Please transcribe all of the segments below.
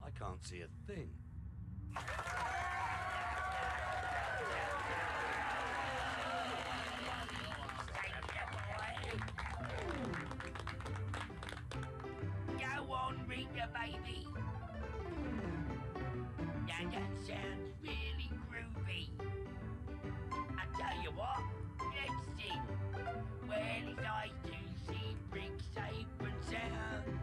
I can't see a thing. Go on, Rita, baby. Now that sounds really groovy. I tell you what, let's sing. Well, it's nice to see Brick safe and sound.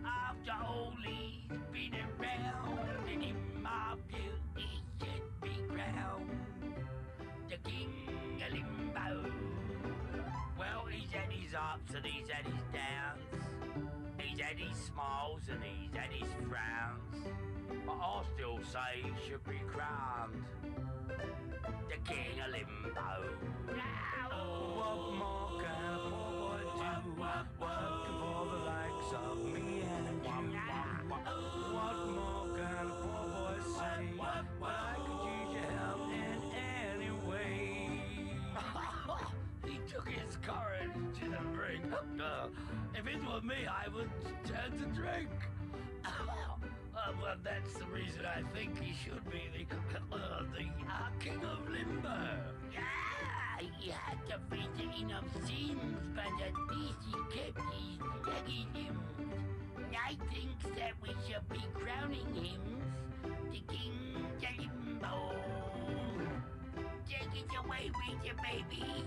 After all he's been around, and in my view he should be crowned the King of Limbo. Well, he's had his ups and he's had his downs. He's had his smiles and he's had his frowns. But I'll still say he should be crowned the King of Limbo. Oh, what more can a poor boy do? Working for the likes of me and you. What more can a poor boy say? But I could use your help in any way. He took his courage to the brink. If it were me, I would turn to drink. Well, that's the reason I think he should be the King of Limbo. Yeah, he had to fit it enough seams, but at least he kept his leggy limbs. I think that we should be crowning him the King of Limbo. Take it away, Rita, baby.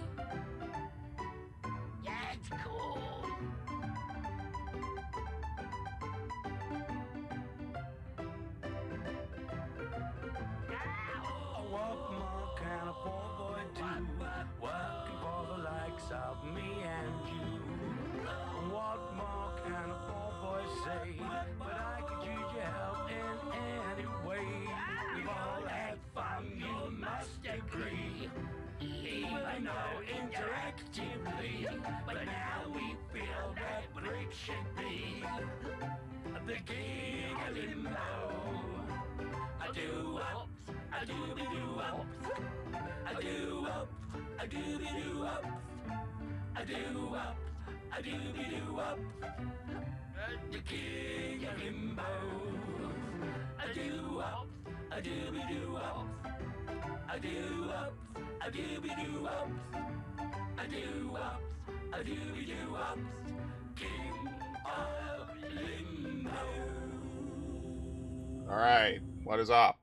That's cool. What more can a poor boy do? Working for the likes of me and you. What more can a poor boy say? But I could use your help in any way. We've all had fun, you must agree. Even though interactively, but now we feel that Brick should be the King of Limbo. I do ups, I do be do ups, I do ups, I do be do ups, I do ups, I do be do ups, the King of Limbo. I do ups, I do be do ups, I do ups, I do be do ups, I do ups, I do be do ups, King of Limbo. Alright, what is up?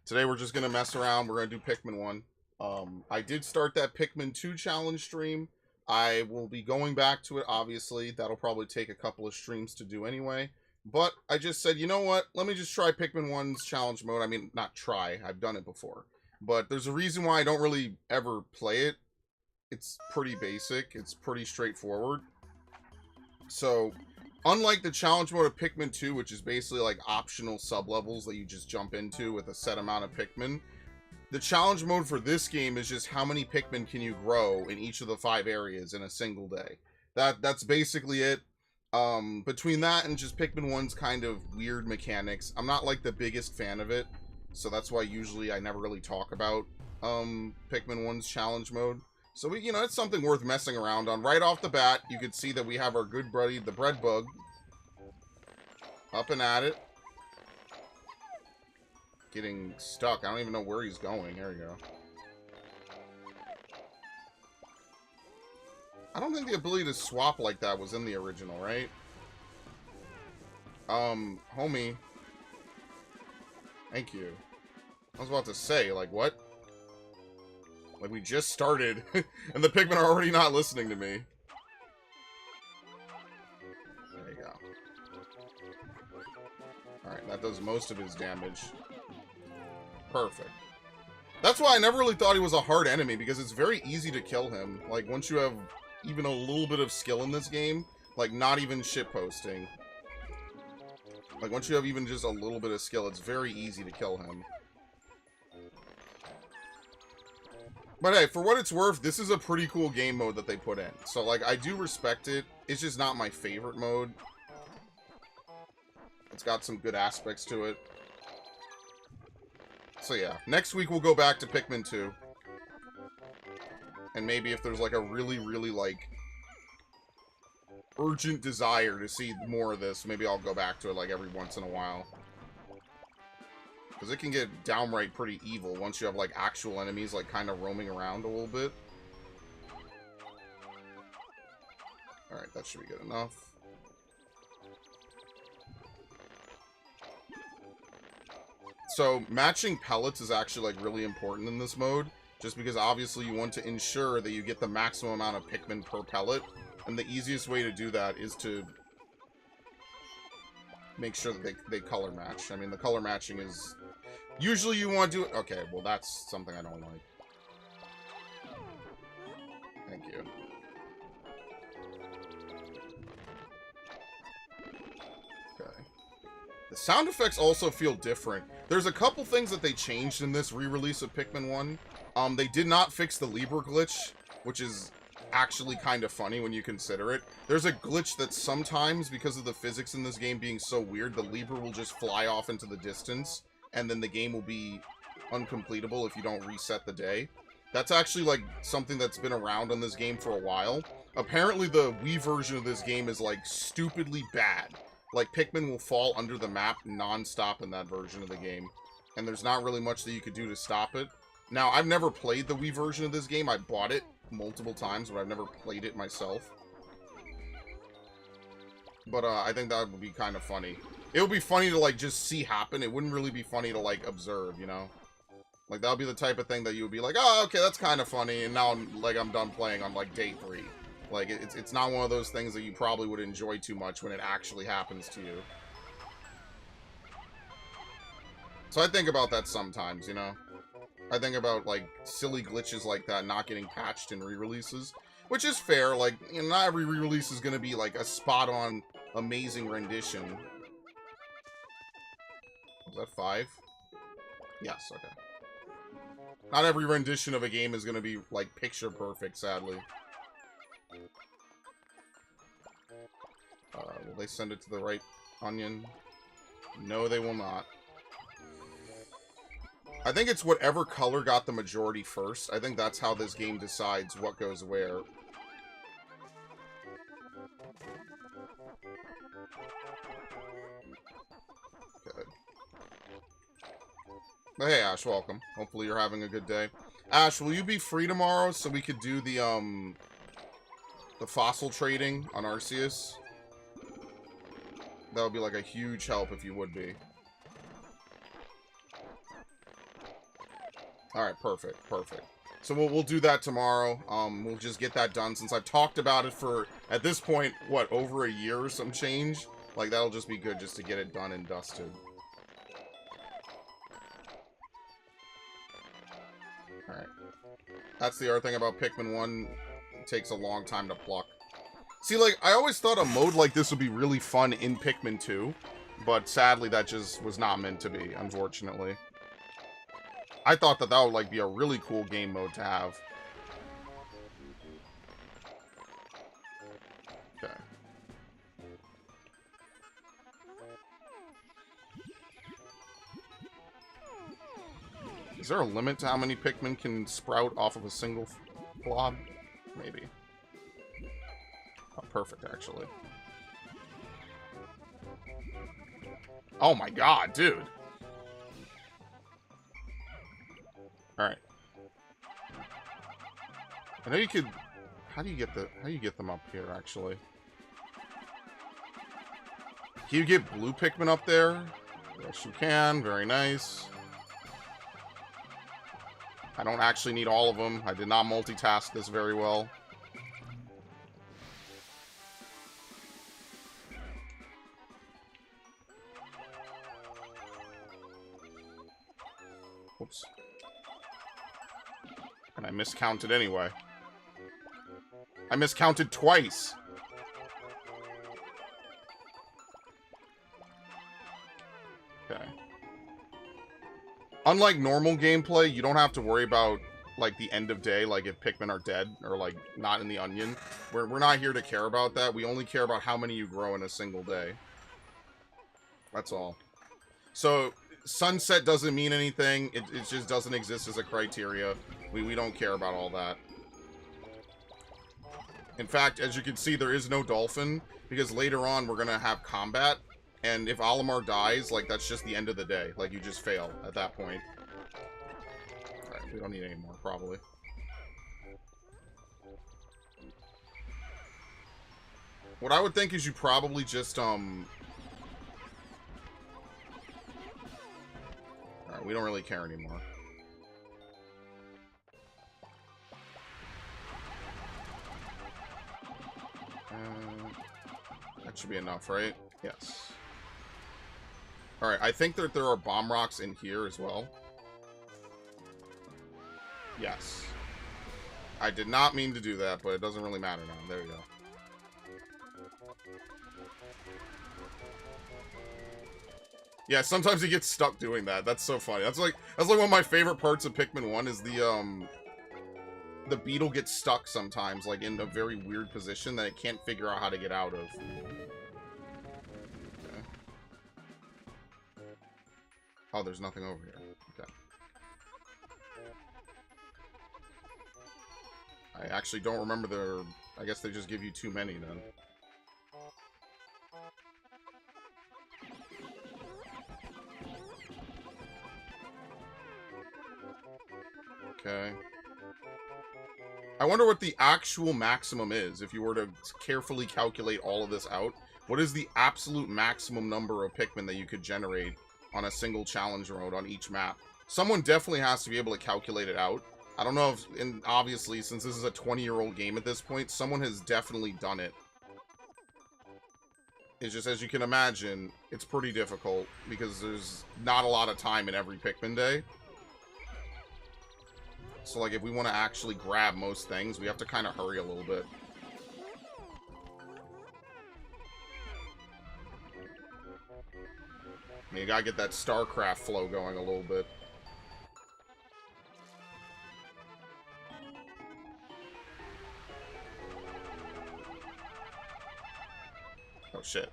Today we're just going to mess around. We're going to do Pikmin 1. I did start that Pikmin 2 challenge stream. I will be going back to it, obviously. That'll probably take a couple of streams to do anyway. But I just said, you know what? Let me just try Pikmin 1's challenge mode. I mean, not try. I've done it before. But there's a reason why I don't really ever play it. It's pretty basic. It's pretty straightforward. So, unlike the challenge mode of Pikmin 2, which is basically like optional sub-levels that you just jump into with a set amount of Pikmin, the challenge mode for this game is just how many Pikmin can you grow in each of the 5 areas in a single day. That's basically it. Between that and just Pikmin 1's kind of weird mechanics, I'm not like the biggest fan of it, so that's why usually I never really talk about Pikmin 1's challenge mode. So, it's something worth messing around on. Right off the bat, you can see that we have our good buddy, the bread bug. Up and at it. Getting stuck. I don't even know where he's going. There we go. I don't think the ability to swap like that was in the original, right? Homie. Thank you. I was about to say, like, what? Like, we just started, and the Pikmin are already not listening to me. There you go. Alright, that does most of his damage. Perfect. That's why I never really thought he was a hard enemy, because it's very easy to kill him. Like, once you have even a little bit of skill in this game, like, not even shitposting. Like, once you have even just a little bit of skill, it's very easy to kill him. But hey, for what it's worth, this is a pretty cool game mode that they put in. So, like, I do respect it. It's just not my favorite mode. It's got some good aspects to it. So yeah, next week we'll go back to Pikmin 2. And maybe if there's, like, a really, really, like, urgent desire to see more of this, maybe I'll go back to it, like, every once in a while. Because it can get downright pretty evil once you have, like, actual enemies, like, kind of roaming around a little bit. Alright, that should be good enough. So, matching pellets is actually, like, really important in this mode. Just because, obviously, you want to ensure that you get the maximum amount of Pikmin per pellet. And the easiest way to do that is to make sure that they color match. I mean, the color matching is... Usually you want to do it... Okay, well, that's something I don't like. Thank you. Okay. The sound effects also feel different. There's a couple things that they changed in this re-release of Pikmin 1. They did not fix the Libra glitch, which is actually kind of funny when you consider it. There's a glitch that sometimes, because of the physics in this game being so weird, the Libra will just fly off into the distance, and then the game will be uncompletable if you don't reset the day. That's actually, like, something that's been around on this game for a while. Apparently, the Wii version of this game is, like, stupidly bad. Like, Pikmin will fall under the map non-stop in that version of the game. And there's not really much that you could do to stop it. Now, I've never played the Wii version of this game. I bought it multiple times, but I've never played it myself. But, I think that would be kind of funny. It would be funny to, like, just see happen. It wouldn't really be funny to, like, observe, you know? Like, that would be the type of thing that you would be like, oh, okay, that's kind of funny, and now, I'm done playing on, like, day 3. Like, it's not one of those things that you probably would enjoy too much when it actually happens to you. So I think about that sometimes, you know? I think about, like, silly glitches like that not getting patched in re-releases. Which is fair, like, you know, not every re-release is gonna be, like, a spot-on, amazing rendition. Was that 5? Yes, okay. Not every rendition of a game is gonna be, like, picture-perfect, sadly. Will they send it to the right onion? No, they will not. I think it's whatever color got the majority first. I think that's how this game decides what goes where. Good. But hey, Ash, welcome. Hopefully you're having a good day. Ash, will you be free tomorrow so we could do the fossil trading on Arceus? That would be, like, a huge help if you would be. Alright, perfect, perfect. So we'll do that tomorrow. We'll just get that done since I've talked about it for, at this point, what, over a year or some change? Like, that'll just be good just to get it done and dusted. Alright. That's the other thing about Pikmin 1. It takes a long time to pluck. See, like, I always thought a mode like this would be really fun in Pikmin 2. But sadly, that just was not meant to be, unfortunately. I thought that would, like, be a really cool game mode to have. Okay. Is there a limit to how many Pikmin can sprout off of a single blob? Maybe. Oh, perfect, actually. Oh my god, dude! Alright. I know you could... How do you get them up here, actually? Can you get blue Pikmin up there? Yes, you can. Very nice. I don't actually need all of them. I did not multitask this very well. Whoops. And I miscounted anyway. I miscounted twice. Okay. Unlike normal gameplay, you don't have to worry about, like, the end of day, like if Pikmin are dead, or, like, not in the onion. We're not here to care about that. We only care about how many you grow in a single day. That's all. So, sunset doesn't mean anything. It just doesn't exist as a criteria. We don't care about all that. In fact, as you can see, there is no dolphin, because later on we're going to have combat. And if Olimar dies, like, that's just the end of the day. Like, you just fail at that point. Alright, we don't need any more, probably. What I would think is you probably just, Alright, we don't really care anymore. That should be enough, right? Yes. Alright, I think that there are bomb rocks in here as well. Yes. I did not mean to do that, but it doesn't really matter now. There you go. Yeah, sometimes he gets stuck doing that. That's so funny. That's like one of my favorite parts of Pikmin 1 is the beetle gets stuck sometimes, like in a very weird position that it can't figure out how to get out of. Okay. Oh, there's nothing over here. Okay. I actually don't remember the... I guess they just give you too many then. Okay. I wonder what the actual maximum is, if you were to carefully calculate all of this out. What is the absolute maximum number of Pikmin that you could generate on a single challenge mode on each map? Someone definitely has to be able to calculate it out. I don't know if, and obviously, since this is a 20-year-old game at this point, someone has definitely done it. It's just, as you can imagine, it's pretty difficult, because there's not a lot of time in every Pikmin day. So, like, if we want to actually grab most things, we have to kind of hurry a little bit. You gotta get that StarCraft flow going a little bit. Oh, shit.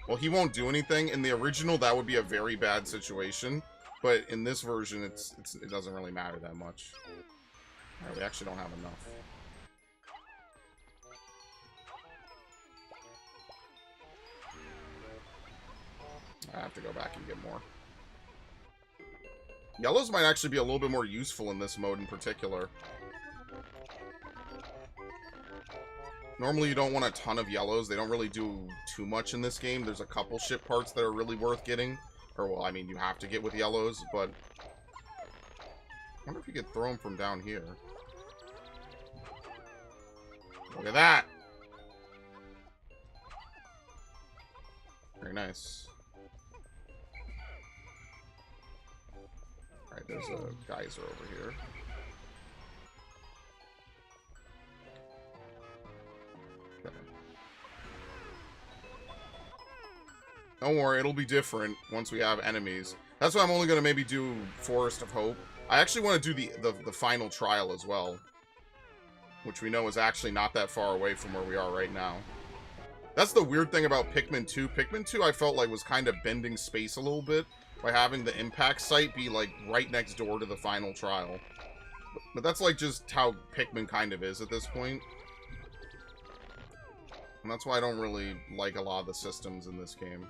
Well, he won't do anything. In the original, that would be a very bad situation. But in this version, it doesn't really matter that much. Alright, we actually don't have enough. I have to go back and get more. Yellows might actually be a little bit more useful in this mode in particular. Normally you don't want a ton of yellows. They don't really do too much in this game. There's a couple ship parts that are really worth getting. Or, well, I mean, you have to get with yellows, but... I wonder if you could throw them from down here. Look at that! Very nice. Alright, there's a geyser over here. Okay. Don't worry, it'll be different once we have enemies. That's why I'm only going to maybe do Forest of Hope. I actually want to do the final trial as well. Which we know is actually not that far away from where we are right now. That's the weird thing about Pikmin 2. Pikmin 2 I felt like was kind of bending space a little bit by having the impact site be like right next door to the final trial. But that's like just how Pikmin kind of is at this point. And that's why I don't really like a lot of the systems in this game.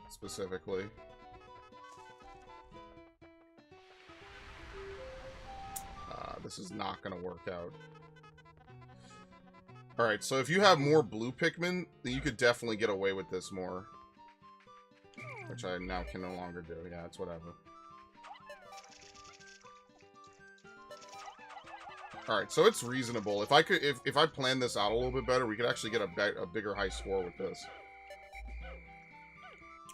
Specifically. This is not going to work out. Alright, so if you have more blue Pikmin, then you could definitely get away with this more. Which I now can no longer do. Yeah, it's whatever. Alright, so it's reasonable. If I plan this out a little bit better, we could actually get a bigger high score with this.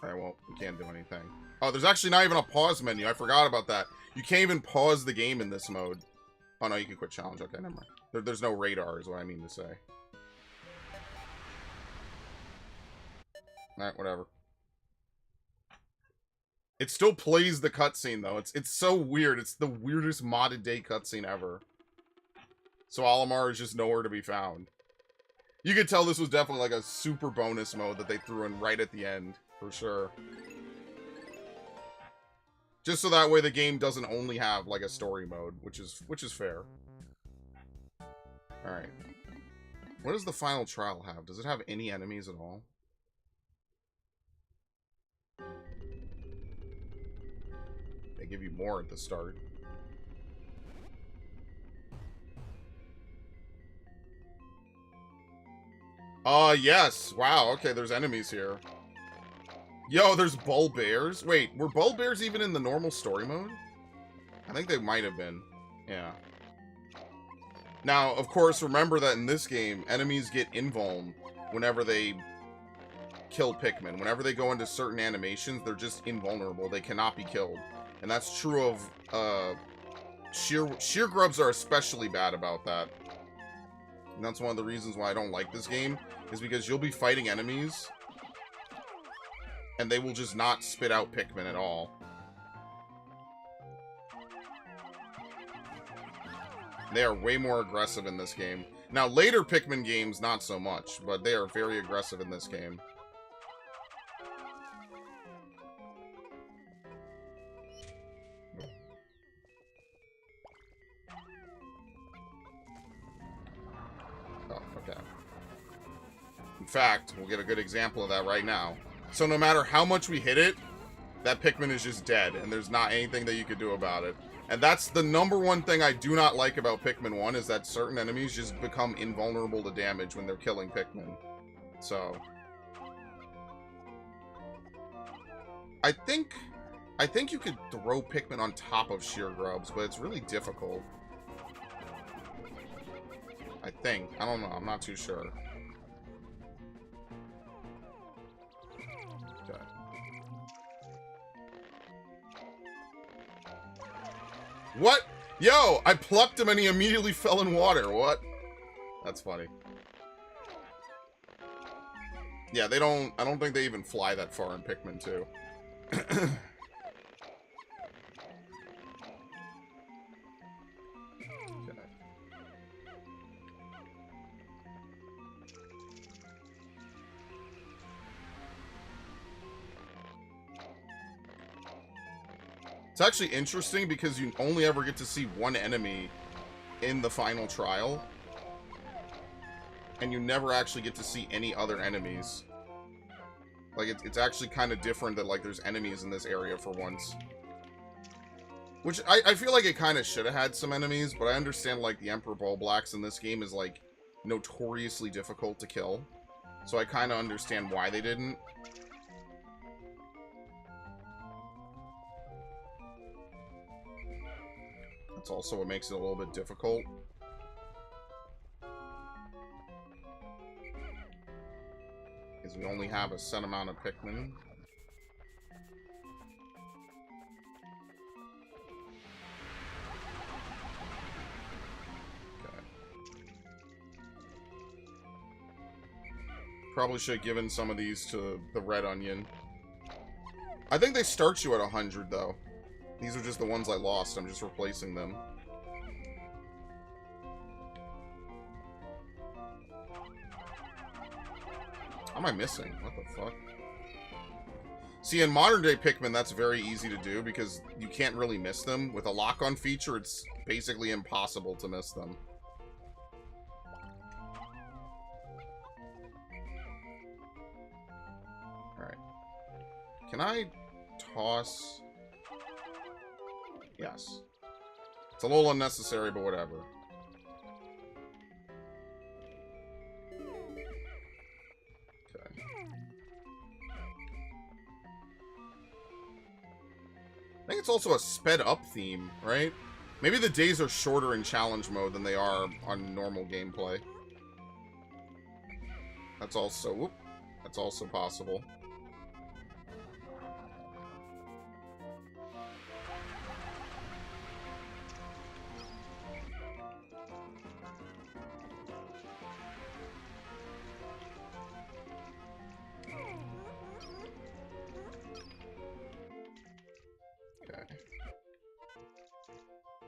Alright, well, we can't do anything. Oh, there's actually not even a pause menu. I forgot about that. You can't even pause the game in this mode. Oh, no, you can quit challenge. Okay, never mind. There's no radar is what I mean to say. Alright, whatever. It still plays the cutscene, though. It's so weird. It's the weirdest modded day cutscene ever. So Olimar is just nowhere to be found. You could tell this was definitely like a super bonus mode that they threw in right at the end, for sure. Just so that way the game doesn't only have like a story mode, which is fair. Alright. What does the final trial have? Does it have any enemies at all? give you more at the start. Yes. Wow, okay, there's enemies here. Yo, there's bull bears. Wait, were bull bears even in the normal story mode? I think they might have been. Yeah. Now, of course, remember that in this game, enemies get invuln whenever they kill Pikmin. Whenever they go into certain animations, they're just invulnerable. They cannot be killed. And that's true of, sheer grubs are especially bad about that. And that's one of the reasons why I don't like this game, is because you'll be fighting enemies, and they will just not spit out Pikmin at all. They are way more aggressive in this game. Now, later Pikmin games, not so much, but they are very aggressive in this game. Oh, okay. In fact, we'll get a good example of that right now. So no matter how much we hit it, that Pikmin is just dead, and there's not anything that you could do about it. And that's the #1 thing I do not like about Pikmin 1, is that certain enemies just become invulnerable to damage when they're killing Pikmin. So I think you could throw Pikmin on top of sheer grubs, but it's really difficult. I think. I don't know. I'm not too sure. Okay. What? Yo, I plucked him and he immediately fell in water. What? That's funny. Yeah, they don't... I don't think they even fly that far in Pikmin 2. Okay. It's actually interesting because you only ever get to see one enemy in the final trial. And you never actually get to see any other enemies. Like, it's actually kind of different that, like, there's enemies in this area for once. Which, I feel like it kind of should have had some enemies, but I understand, like, the Emperor Bulblacks in this game is, like, notoriously difficult to kill. So I kind of understand why they didn't. That's also what makes it a little bit difficult. Because we only have a set amount of Pikmin. Okay. Probably should have given some of these to the Red Onion. I think they start you at 100, though. These are just the ones I lost. I'm just replacing them. How am I missing? What the fuck? See, in modern-day Pikmin, that's very easy to do because you can't really miss them. With a lock-on feature, it's basically impossible to miss them. Alright. Can I toss... Yes. It's a little unnecessary, but whatever. Okay. I think it's also a sped-up theme, right? Maybe the days are shorter in challenge mode than they are on normal gameplay. That's also... Whoop, that's also possible.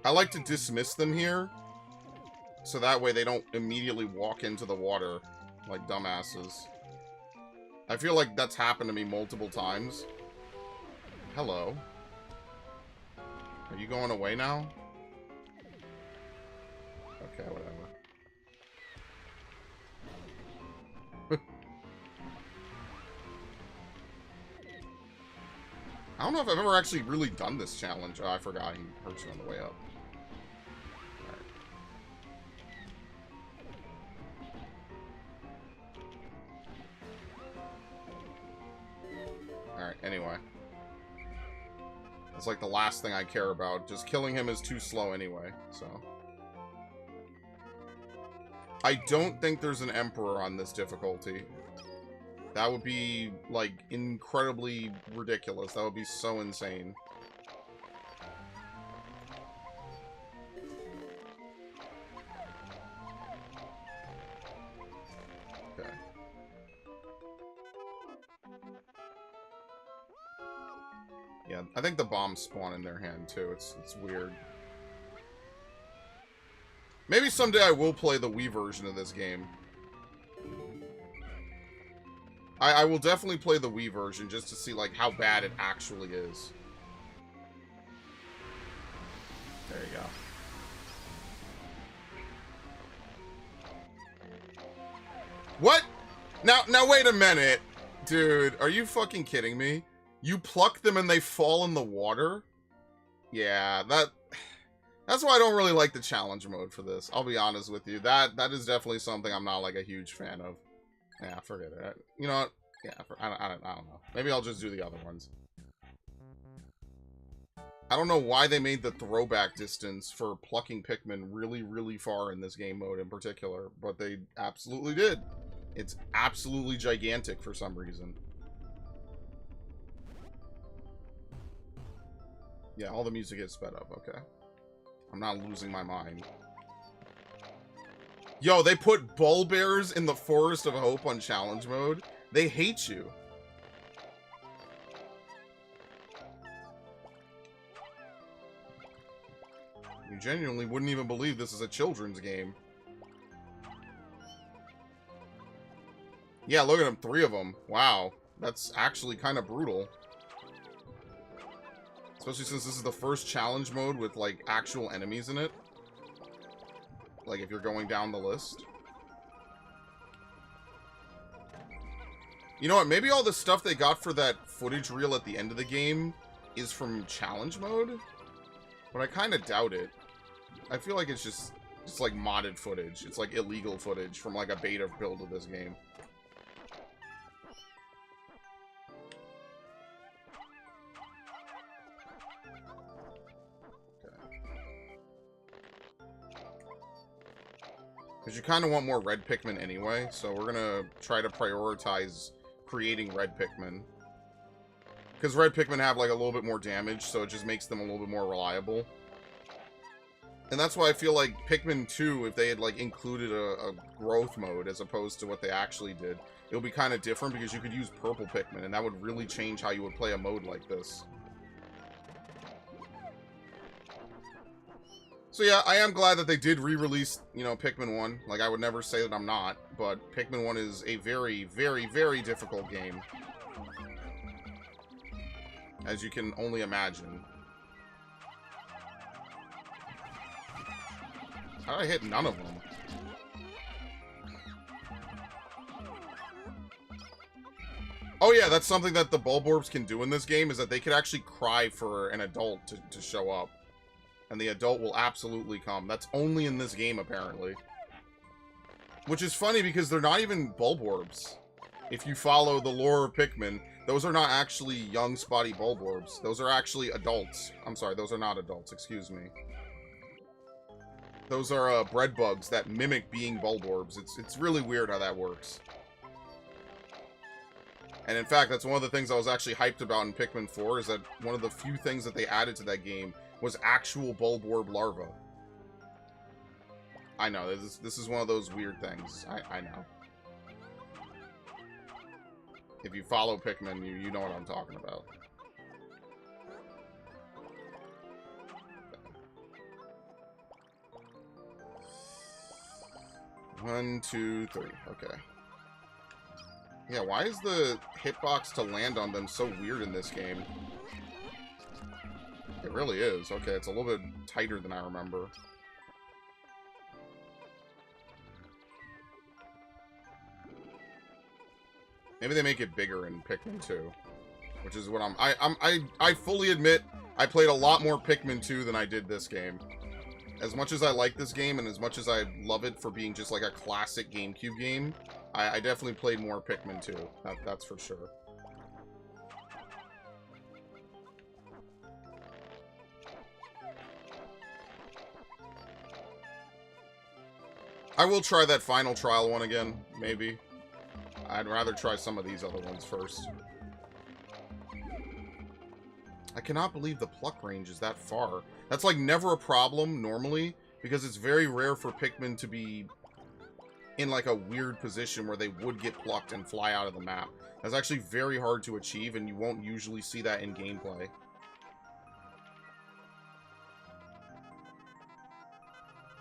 I like to dismiss them here, so that way they don't immediately walk into the water like dumbasses. I feel like that's happened to me multiple times. Hello. Are you going away now? Okay, whatever. I don't know if I've ever actually really done this challenge. Oh, I forgot. He hurts you on the way up. Alright, anyway. That's like the last thing I care about. Just killing him is too slow anyway, so. I don't think there's an Emperor on this difficulty. That would be, like, incredibly ridiculous. That would be so insane. Okay. Yeah, I think the bombs spawn in their hand, too. It's weird. Maybe someday I will play the Wii version of this game. I will definitely play the Wii version just to see, like, how bad it actually is. There you go. What? Now wait a minute. Dude, are you fucking kidding me? You pluck them and they fall in the water? Yeah, that's why I don't really like the challenge mode for this. I'll be honest with you. That is definitely something I'm not, like, a huge fan of. Yeah, forget it. You know what? Yeah, I don't know. Maybe I'll just do the other ones. I don't know why they made the throwback distance for plucking Pikmin really, really far in this game mode in particular, but they absolutely did. It's absolutely gigantic for some reason. Yeah, all the music is sped up, okay. I'm not losing my mind. Yo, they put bull bears in the Forest of Hope on challenge mode. They hate you. You genuinely wouldn't even believe this is a children's game. Yeah, look at them. 3 of them. Wow. That's actually kind of brutal. Especially since this is the first challenge mode with, like, actual enemies in it. Like, if you're going down the list. You know what? Maybe all the stuff they got for that footage reel at the end of the game is from challenge mode? But I kind of doubt it. I feel like it's just like modded footage. It's like illegal footage from like a beta build of this game. Because you kind of want more red Pikmin anyway, so we're going to try to prioritize creating red Pikmin. Because red Pikmin have like a little bit more damage, so it just makes them a little bit more reliable. And that's why I feel like Pikmin 2, if they had like included a growth mode as opposed to what they actually did, it would be kind of different because you could use purple Pikmin, and that would really change how you would play a mode like this. So yeah, I am glad that they did re-release, you know, Pikmin 1. Like, I would never say that I'm not, but Pikmin 1 is a very, very, very difficult game. As you can only imagine. How did I hit none of them? Oh yeah, that's something that the Bulborbs can do in this game, is that they could actually cry for an adult to show up. And the adult will absolutely come. That's only in this game, apparently. Which is funny, because they're not even Bulborbs. If you follow the lore of Pikmin, those are not actually young, spotty Bulborbs. Those are actually adults. I'm sorry, those are not adults, excuse me. Those are bread bugs that mimic being Bulborbs. It's really weird how that works. And in fact, that's one of the things I was actually hyped about in Pikmin 4, is that one of the few things that they added to that game was actual Bulborb larvae. I know, this is one of those weird things. I know. If you follow Pikmin, you know what I'm talking about. One, two, three. Okay. Yeah, why is the hitbox to land on them so weird in this game? It really is. Okay, it's a little bit tighter than I remember. Maybe they make it bigger in Pikmin 2. which is what I fully admit I played a lot more Pikmin 2 than I did this game. As much as I like this game, and as much as I love it for being just like a classic GameCube game, I definitely played more Pikmin 2. That's for sure. I will try that final trial one again, maybe. I'd rather try some of these other ones first. I cannot believe the pluck range is that far. That's like never a problem normally, because it's very rare for Pikmin to be in like a weird position where they would get plucked and fly out of the map. That's actually very hard to achieve, and you won't usually see that in gameplay.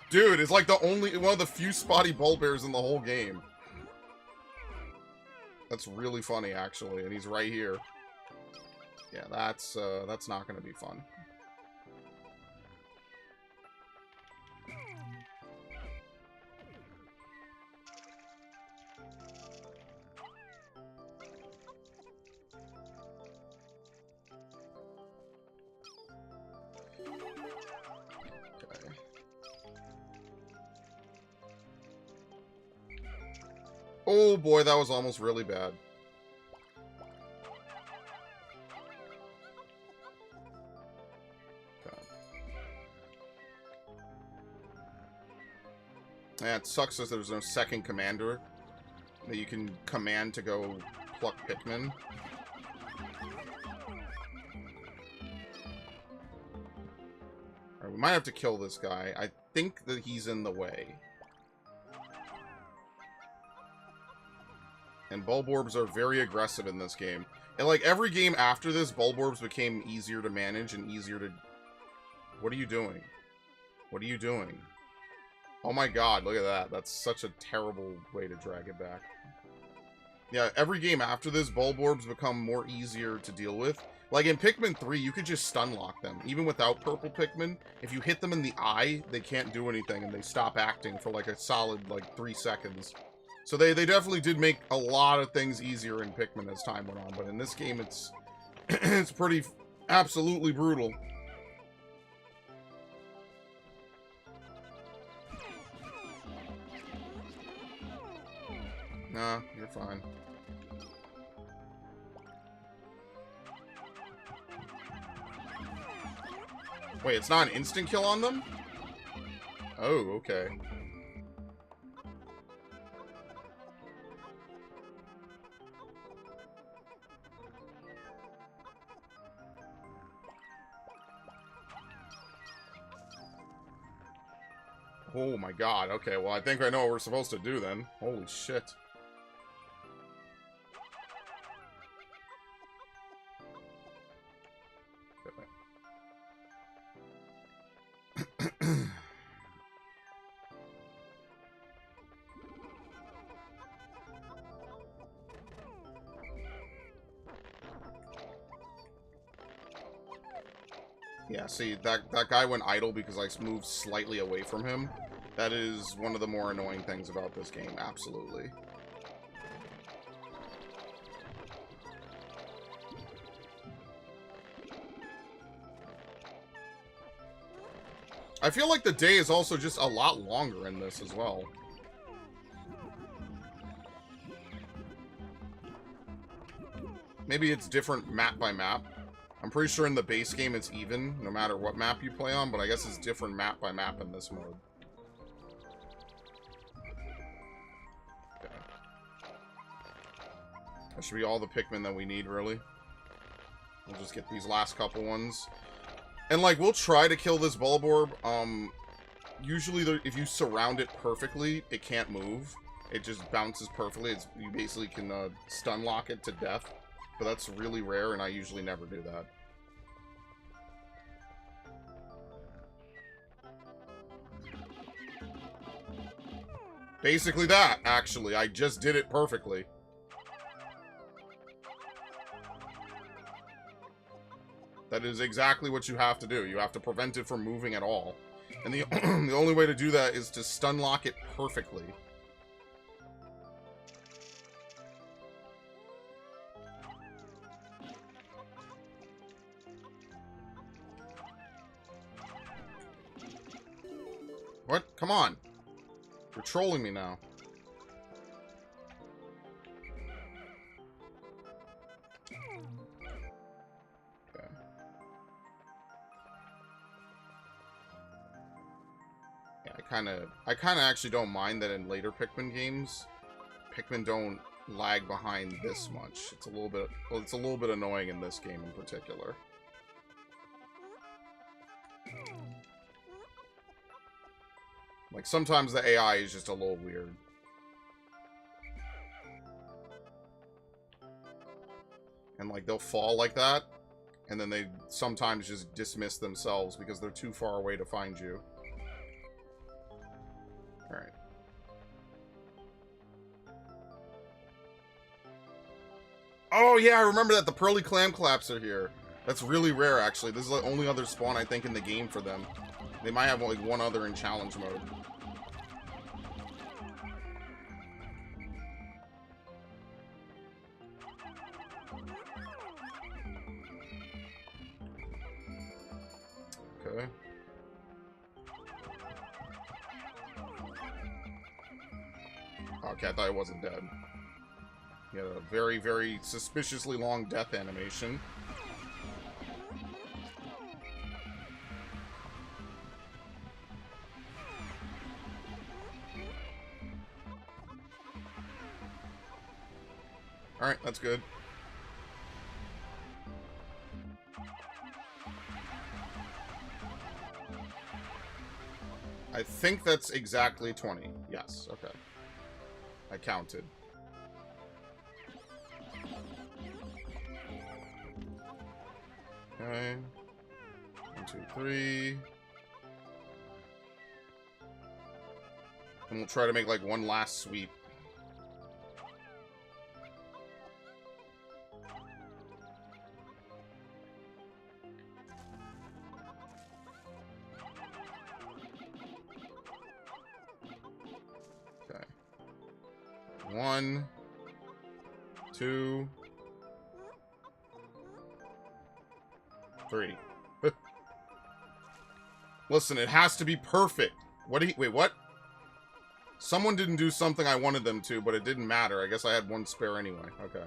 Dude, it's like one of the few spotty Bulbears in the whole game. That's really funny, actually, and he's right here. Yeah, that's not gonna be fun. Okay. Oh boy, that was almost really bad. Yeah, it sucks that there's no second commander that you can command to go pluck Pikmin. Alright, we might have to kill this guy. I think that he's in the way. And Bulborbs are very aggressive in this game. And like every game after this, Bulborbs became easier to manage and easier to... What are you doing? What are you doing? Oh my god, look at that. That's such a terrible way to drag it back. Yeah, every game after this, Bulborbs become more easier to deal with. Like in Pikmin 3, you could just stun lock them. Even without purple Pikmin, if you hit them in the eye, they can't do anything and they stop acting for like a solid like 3 seconds. So they definitely did make a lot of things easier in Pikmin as time went on. But in this game, it's it's pretty absolutely brutal. Nah, you're fine. Wait, it's not an instant kill on them? Oh, okay. Oh my god, okay, well I think I know what we're supposed to do then. Holy shit. Yeah, see, that guy went idle because I moved slightly away from him. That is one of the more annoying things about this game, absolutely. I feel like the day is also just a lot longer in this as well. Maybe it's different map by map. I'm pretty sure in the base game it's even, no matter what map you play on, but I guess it's different map by map in this mode. Okay. That should be all the Pikmin that we need, really. We'll just get these last couple ones. And, like, we'll try to kill this Bulborb. Usually, if you surround it perfectly, it can't move. It just bounces perfectly. You basically can stun lock it to death. But that's really rare, and I usually never do that. Basically that, actually. I just did it perfectly. That is exactly what you have to do. You have to prevent it from moving at all. And the, the only way to do that is to stun lock it perfectly. What? Come on. You're trolling me now. Okay. Yeah, I kind of actually don't mind that in later Pikmin games, Pikmin don't lag behind this much. It's a little bit, well, it's a little bit annoying in this game in particular. Like, sometimes the AI is just a little weird. And, like, they'll fall like that, and then they sometimes just dismiss themselves because they're too far away to find you. Alright. Oh, yeah, I remember that. The Pearly Clam Claps are here. That's really rare, actually. This is the only other spawn, I think, in the game for them. They might have, like, one other in challenge mode. Okay. Okay, I thought he wasn't dead. He had a very, very suspiciously long death animation. Alright, that's good. I think that's exactly 20. Yes, okay. I counted. Okay. 1, 2, 3. And we'll try to make, like, one last sweep. Okay. 1, 2, 3. Listen, it has to be perfect. What do you... Wait, what? Someone didn't do something I wanted them to, but it didn't matter. I guess I had one spare anyway. Okay.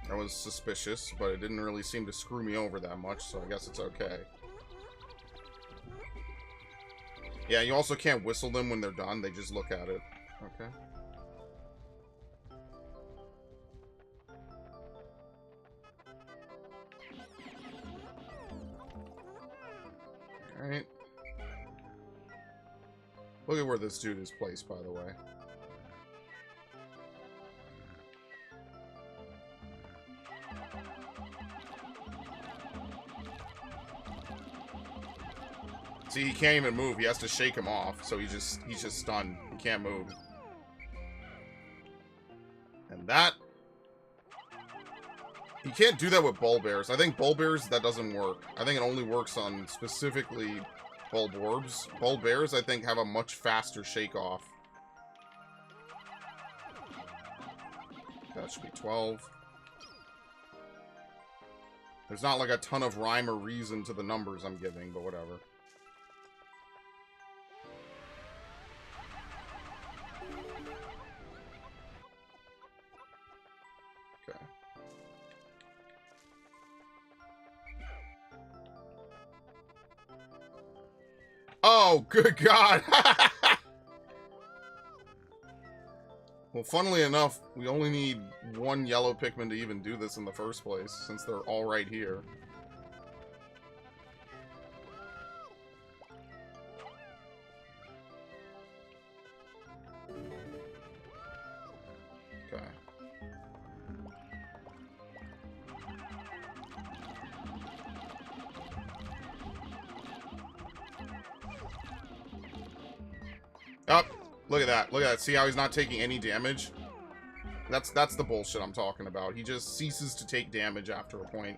That was suspicious, but it didn't really seem to screw me over that much, so I guess it's okay. Yeah, you also can't whistle them when they're done. They just look at it. Okay. Alright. Look at where this dude is placed, by the way. See, he can't even move. He has to shake him off, so he's just stunned. He can't move. And that... You can't do that with Bulbears. I think Bulbears, that doesn't work. I think it only works on specifically Bulborbs. Bulbears, I think, have a much faster shake-off. That should be 12. There's not, like, a ton of rhyme or reason to the numbers I'm giving, but whatever. Okay. Oh, good God! Well, funnily enough, we only need one yellow Pikmin to even do this in the first place, since they're all right here. Okay. Oh, look at that. Look at that. See how he's not taking any damage? That's the bullshit I'm talking about. He just ceases to take damage after a point.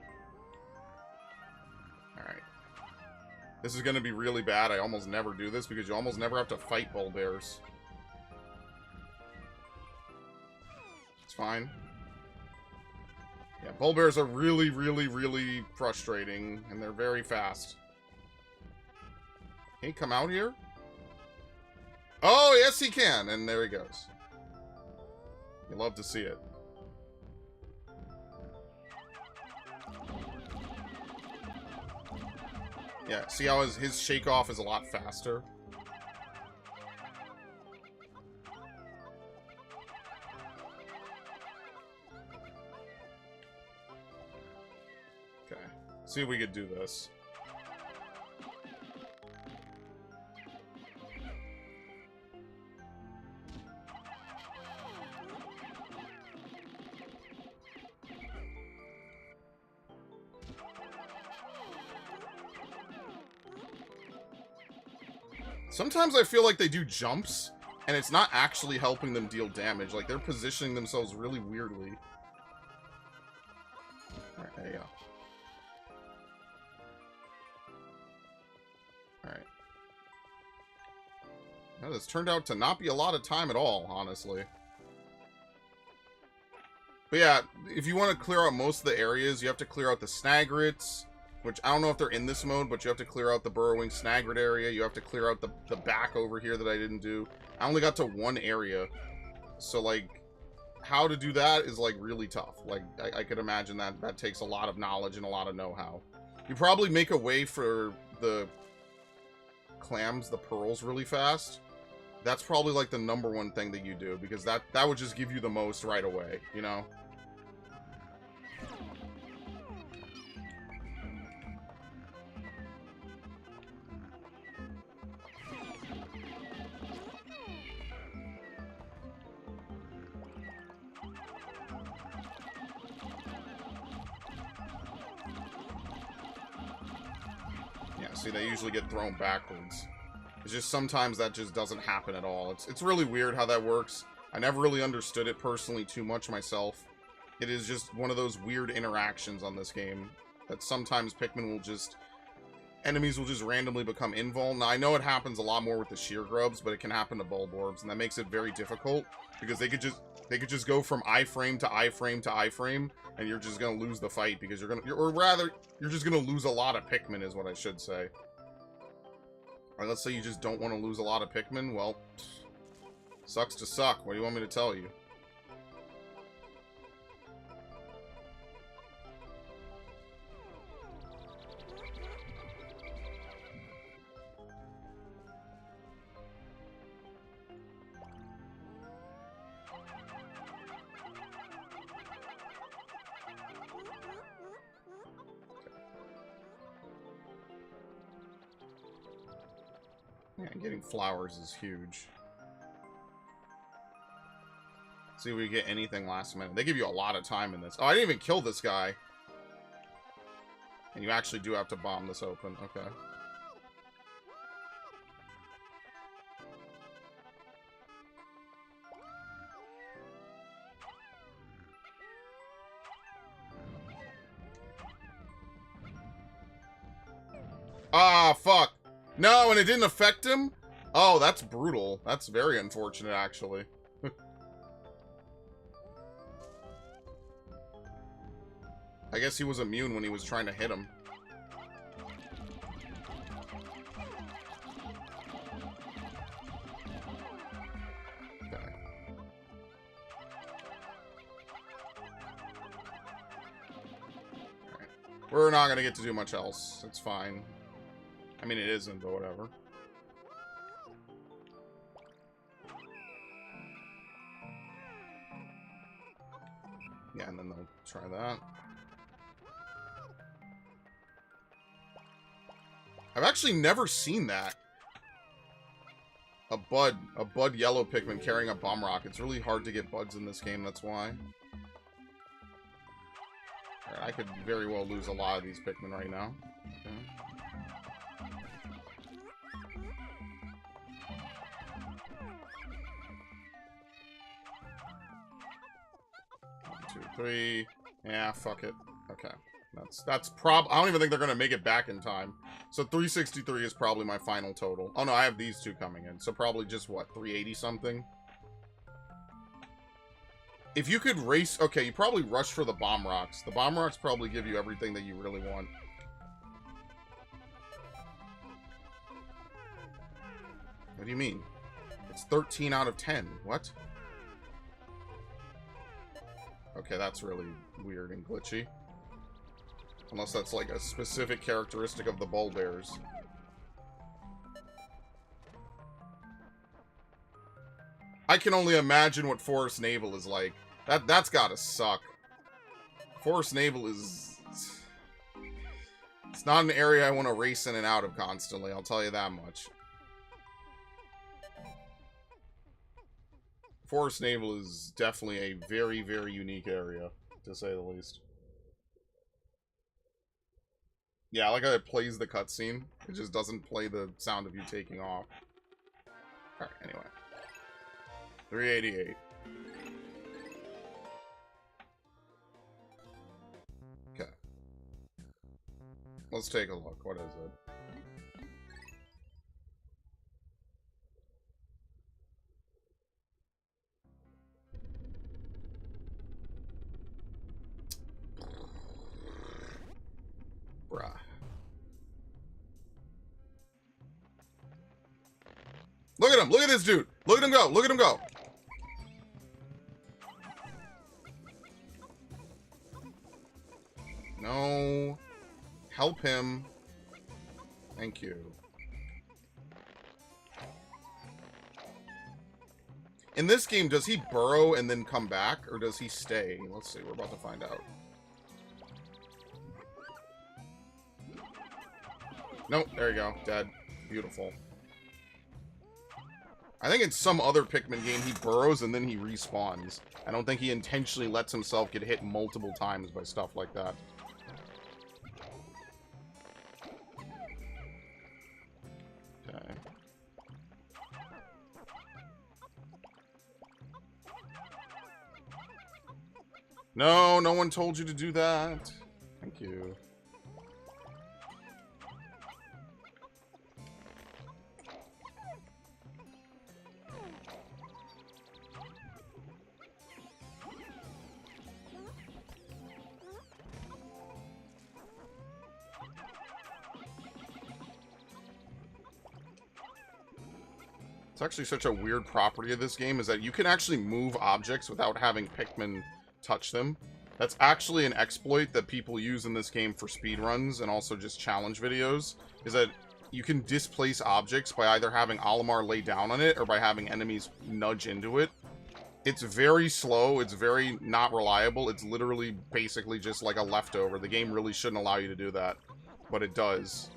Alright. This is going to be really bad. I almost never do this because you almost never have to fight Bulbears. It's fine. Yeah, Bulbears are really, really, really frustrating, and they're very fast. Can he come out here? Oh, yes, he can. And there he goes. You love to see it. Yeah, see how his shake off is a lot faster? Okay. See if we could do this. Sometimes I feel like they do jumps, and it's not actually helping them deal damage. Like, they're positioning themselves really weirdly. Alright, there you go. Alright. Now, this turned out to not be a lot of time at all, honestly. But yeah, if you want to clear out most of the areas, you have to clear out the Snagrets, which I don't know if they're in this mode, but you have to clear out the burrowing Snagret area. You have to clear out the back over here that I didn't do. I only got to one area. So, like, how to do that is, like, really tough. Like, I could imagine that takes a lot of knowledge and a lot of know-how. You probably make a way for the clams, the pearls, really fast. That's probably, like, the #1 thing that you do, because that would just give you the most right away, you know? See, they usually get thrown backwards. It's just sometimes that just doesn't happen at all. It's really weird how that works. I never really understood it personally too much myself. It is just one of those weird interactions on this game that sometimes Pikmin will just... enemies will just randomly become invuln. Now, I know it happens a lot more with the sheer grubs, but it can happen to Bulborbs, and that makes it very difficult because they could just go from iframe to iframe to iframe, and you're just gonna lose the fight because you're just gonna lose a lot of Pikmin, is what I should say. Or let's say you just don't want to lose a lot of Pikmin. Well, sucks to suck. What do you want me to tell you? Yeah, getting flowers is huge. See if we get anything last minute. They give you a lot of time in this. Oh, I didn't even kill this guy. And you actually do have to bomb this open. Okay. Ah, fuck. No, and it didn't affect him? Oh, that's brutal. That's very unfortunate, actually. I guess he was immune when he was trying to hit him. Okay. Alright. We're not gonna get to do much else. It's fine. I mean, it isn't, but whatever. Yeah, and then they'll try that. I've actually never seen that. A bud yellow Pikmin carrying a bomb rock. It's really hard to get buds in this game, that's why. Alright, I could very well lose a lot of these Pikmin right now. Okay. 3. Yeah, fuck it. Okay. That's I don't even think they're gonna make it back in time. So 363 is probably my final total. Oh no, I have these two coming in. So probably just what, 380 something? If you could race, okay, you probably rush for the bomb rocks. The bomb rocks probably give you everything that you really want. What do you mean? It's 13 out of 10. What? Okay, that's really weird and glitchy. Unless that's like a specific characteristic of the bull bears. I can only imagine what Forest Naval is like. That's gotta suck. Forest Naval is... It's not an area I want to race in and out of constantly, I'll tell you that much. Forest Naval is definitely a very, very unique area, to say the least. Yeah, I like how it plays the cutscene. It just doesn't play the sound of you taking off. Alright, anyway. 388. Okay. Let's take a look. What is it? Bruh. Look at him! Look at this dude! Look at him go! Look at him go! No. Help him. Thank you. In this game, does he burrow and then come back? Or does he stay? Let's see. We're about to find out. Nope. There you go. Dead. Beautiful. I think in some other Pikmin game, he burrows and then he respawns. I don't think he intentionally lets himself get hit multiple times by stuff like that. Okay. No, no one told you to do that. Thank you. It's actually such a weird property of this game is that you can actually move objects without having Pikmin touch them. That's actually an exploit that people use in this game for speedruns and also just challenge videos, is that you can displace objects by either having Olimar lay down on it or by having enemies nudge into it. It's very slow, it's very not reliable, it's literally basically just like a leftover. The game really shouldn't allow you to do that, but it does.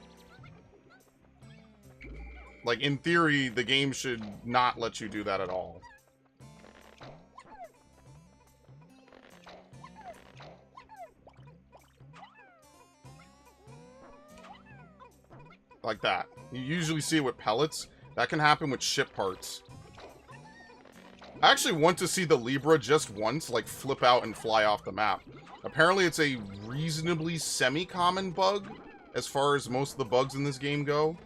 Like, in theory, the game should not let you do that at all. Like that. You usually see it with pellets. That can happen with ship parts. I actually want to see the Libra just once, like, flip out and fly off the map. Apparently, it's a reasonably semi-common bug, as far as most of the bugs in this game go.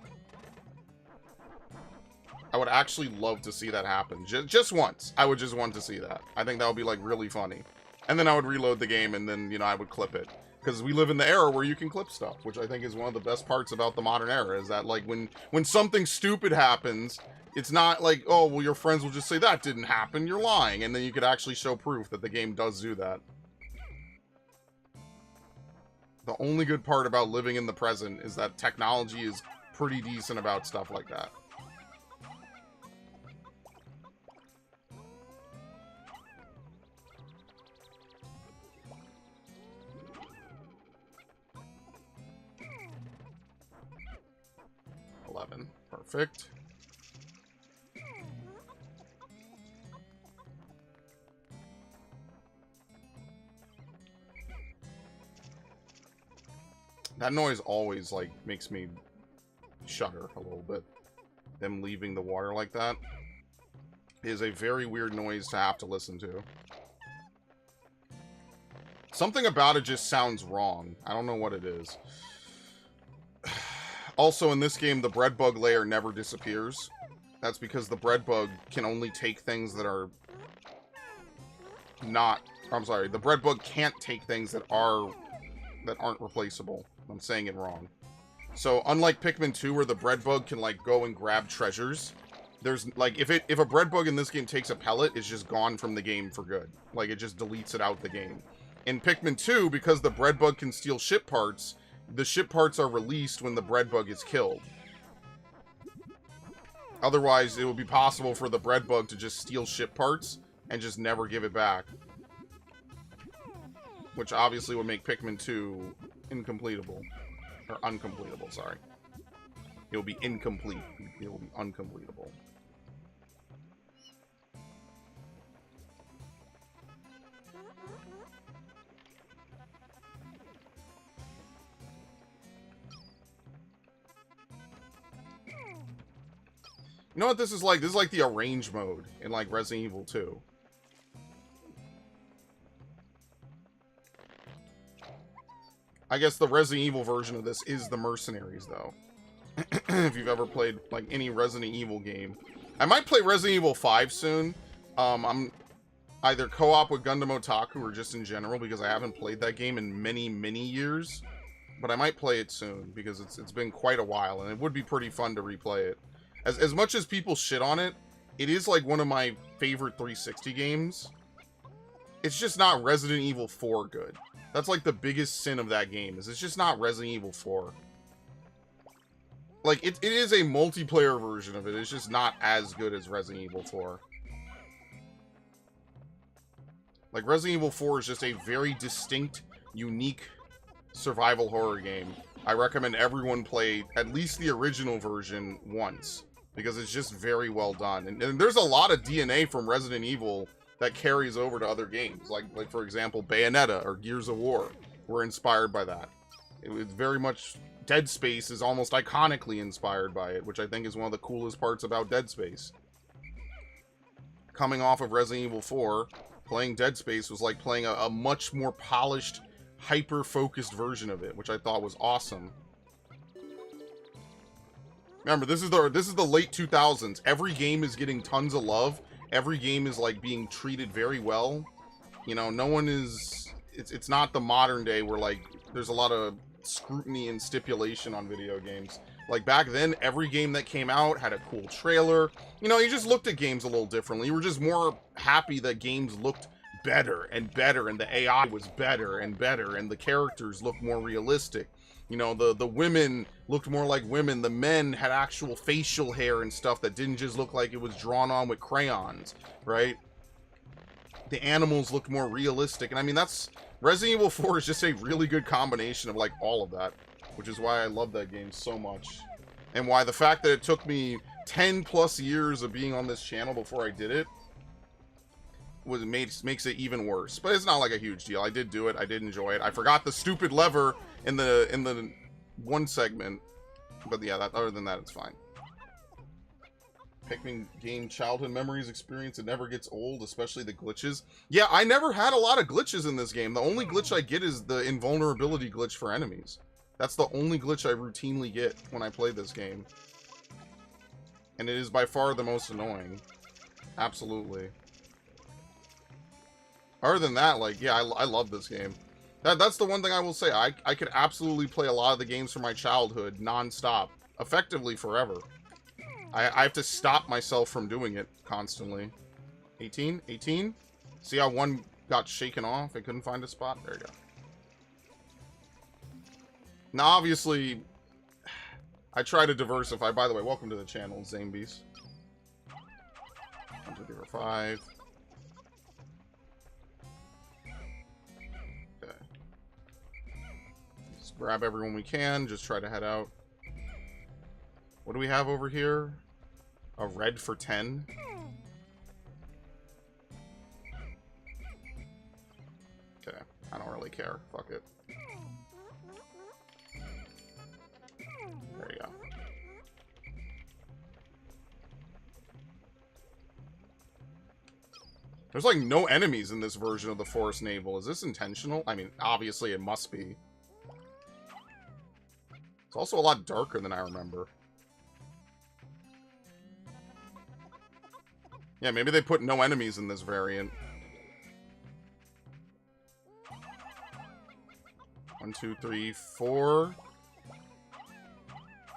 I would actually love to see that happen. Just once. I would just want to see that. I think that would be, like, really funny. And then I would reload the game, and then, you know, I would clip it. Because we live in the era where you can clip stuff, which I think is one of the best parts about the modern era, is that, like, when something stupid happens, it's not like, oh, well, your friends will just say, that didn't happen, you're lying. And then you could actually show proof that the game does do that. The only good part about living in the present is that technology is pretty decent about stuff like that. Perfect. That noise always, like, makes me shudder a little bit. Them leaving the water like that is a very weird noise to have to listen to. Something about it just sounds wrong. I don't know what it is. Also, in this game, the bread bug layer never disappears. That's because the bread bug can only take things that are not... I'm sorry, the bread bug can't take things that aren't replaceable. I'm saying it wrong. So, unlike Pikmin 2, where the bread bug can, like, go and grab treasures, There's like if a bread bug in this game takes a pellet, it's just gone from the game for good. Like it just deletes it out the game. In Pikmin 2, because the bread bug can steal ship parts, the ship parts are released when the bread bug is killed. Otherwise, it would be possible for the bread bug to just steal ship parts and just never give it back. Which obviously would make Pikmin 2 incompletable. Or uncompletable, sorry. It will be incomplete. It will be uncompletable. You know what this is like? This is like the arrange mode in like Resident Evil 2. I guess the Resident Evil version of this is the Mercenaries, though. If you've ever played like any Resident Evil game. I might play Resident Evil 5 soon. I'm either co-op with Gundam Otaku or just in general because I haven't played that game in many, many years. But I might play it soon because it's been quite a while and it would be pretty fun to replay it. As much as people shit on it, it is like one of my favorite 360 games. It's just not Resident Evil 4 good. That's like the biggest sin of that game, is it's just not Resident Evil 4. Like, it is a multiplayer version of it. It's just not as good as Resident Evil 4. Like, Resident Evil 4 is just a very distinct, unique survival horror game. I recommend everyone play at least the original version once, because it's just very well done. And there's a lot of DNA from Resident Evil that carries over to other games. Like for example, Bayonetta or Gears of War were inspired by that. It was very much... Dead Space is almost iconically inspired by it, which I think is one of the coolest parts about Dead Space. Coming off of Resident Evil 4, playing Dead Space was like playing a much more polished, hyper-focused version of it, which I thought was awesome. Remember, this is the late 2000s. Every game is getting tons of love. Every game is like being treated very well. You know, no one is... It's not the modern day where like there's a lot of scrutiny and stipulation on video games. Like back then, every game that came out had a cool trailer. You know, you just looked at games a little differently. You were just more happy that games looked better and better, and the AI was better and better, and the characters looked more realistic. You know, the women looked more like women. The men had actual facial hair and stuff that didn't just look like it was drawn on with crayons, right? The animals looked more realistic. And I mean, that's... Resident Evil 4 is just a really good combination of, like, all of that. Which is why I love that game so much. And why the fact that it took me 10 plus years of being on this channel before I did it makes it even worse. But it's not like a huge deal. I did do it. I did enjoy it. I forgot the stupid lever in the one segment. But yeah, other than that, it's fine. Pikmin game childhood memories experience, it never gets old, especially the glitches. Yeah, I never had a lot of glitches in this game. The only glitch I get is the invulnerability glitch for enemies. That's the only glitch I routinely get when I play this game. And it is by far the most annoying. Absolutely. Other than that, like, yeah, I love this game. That's the one thing I will say. I could absolutely play a lot of the games from my childhood non-stop. Effectively forever. I have to stop myself from doing it constantly. 18? 18? See how one got shaken off? I couldn't find a spot? There you go. Now, obviously, I try to diversify. By the way, welcome to the channel, Zambies. 1, 2, 3, 4, 5. Okay. Let's grab everyone we can. Just try to head out. What do we have over here? A red for 10? Okay, I don't really care. Fuck it. There you go. There's like no enemies in this version of the Forest Naval. Is this intentional? I mean, obviously it must be. It's also a lot darker than I remember. Yeah, maybe they put no enemies in this variant. 1, 2, 3, 4.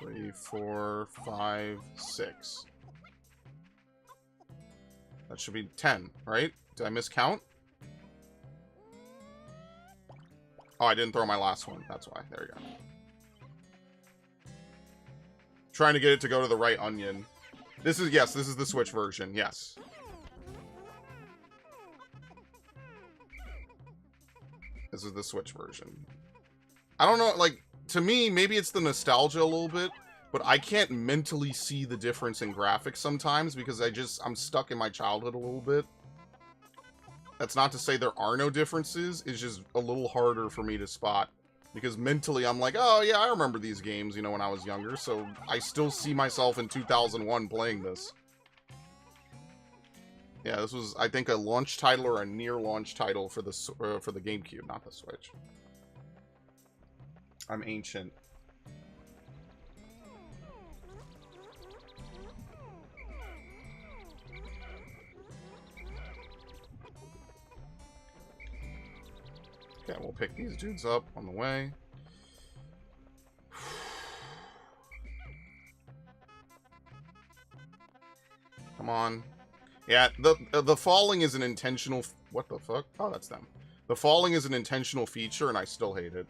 3, 4, 5, 6. That should be 10, right? Did I miscount? Oh, I didn't throw my last one. That's why. There you go. Trying to get it to go to the right onion. This is, yes, this is the Switch version. Yes. This is the Switch version. I don't know, like, to me, maybe it's the nostalgia a little bit, but I can't mentally see the difference in graphics sometimes because I'm stuck in my childhood a little bit. That's not to say there are no differences, it's just a little harder for me to spot. Because mentally, I'm like, oh yeah, I remember these games, you know, when I was younger, so I still see myself in 2001 playing this. Yeah, this was, I think, a launch title or a near-launch title for the GameCube, not the Switch. I'm ancient. Okay, we'll pick these dudes up on the way. Come on. Yeah, the falling is an intentional... What the fuck? Oh, that's them. The falling is an intentional feature, and I still hate it.